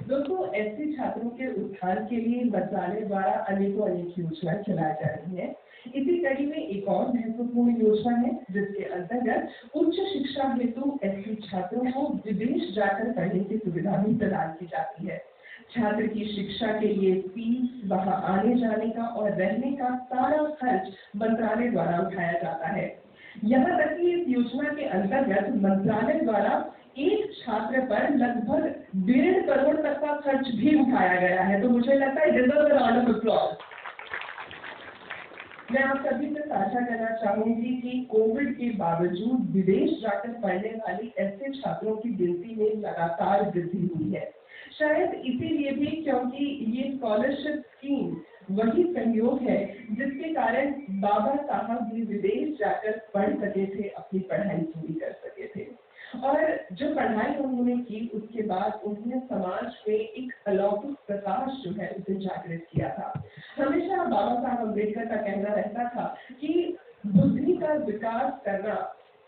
Speaker 2: दोस्तों, ऐसे छात्रों के उत्थान के लिए मंत्रालय द्वारा अनेक योजनाएं चलाई जा रही हैं। इसी कड़ी में एक और महत्वपूर्ण योजना है जिसके अंतर्गत उच्च शिक्षा हेतु ऐसे छात्रों को विदेश जाकर पढ़ने की सुविधा भी प्रदान की जाती है। छात्र की शिक्षा के लिए फीस, वहां आने जाने का और रहने का सारा खर्च मंत्रालय द्वारा उठाया जाता है। यहाँ तक कि इस योजना के अंतर्गत मंत्रालय द्वारा एक छात्र पर लगभग 1.5 करोड़ तक का खर्च भी उठाया गया है। तो मुझे लगता है deserve a round of applause. मैं आप सभी से साझा करना चाहूंगी कि कोविड के बावजूद विदेश जाकर पढ़ने वाली ऐसे छात्रों की गिनती में लगातार वृद्धि हुई है। शायद इसीलिए भी क्योंकि ये स्कॉलरशिप स्कीम वही सहयोग है जिसके कारण बाबा साहब भी विदेश जाकर पढ़ सके थे, अपनी पढ़ाई पूरी कर सके थे। और जो पढ़ाई उन्होंने की उसके बाद उन्होंने समाज में एक अलौकिक प्रकाश जो है उसे जागृत किया था। हमेशा बाबा साहब अम्बेडकर का कहना रहता था कि बुद्धि का विकास करना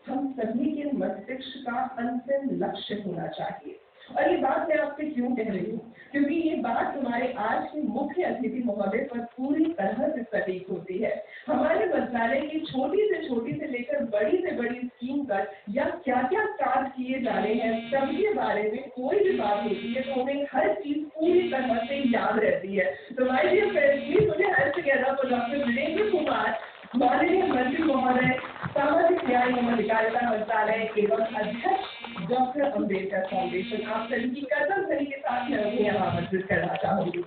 Speaker 2: हम सभी के मस्तिष्क का अंतिम लक्ष्य होना चाहिए। और ये बात मैं आपसे क्यों कह रही हूँ, क्योंकि ये बात हमारे आज के मुख्य अतिथि महोदय पर पूरी तरह से सटीक होती है। हमारे मंत्रालय की छोटी से लेकर बड़ी से बड़ी स्कीम तक या क्या क्या कार्य किए जा रहे हैं सबके बारे में कोई भी बात होती है तो उन्हें हर चीज पूरी तरह से याद रहती है। तो माय डियर फ्रेंड्स, मुझे हर together for doctor Virendra Kumar, माननीय मंत्री महोदय, सामाजिक न्याय एवं अधिकारिता मंत्रालय एवं अध्यक्ष डॉक्टर अम्बेडकर फाउंडेशन, आप सभी की कदम सही के साथ मैं उन्हें यहाँ आमंत्रित करना चाहूंगी।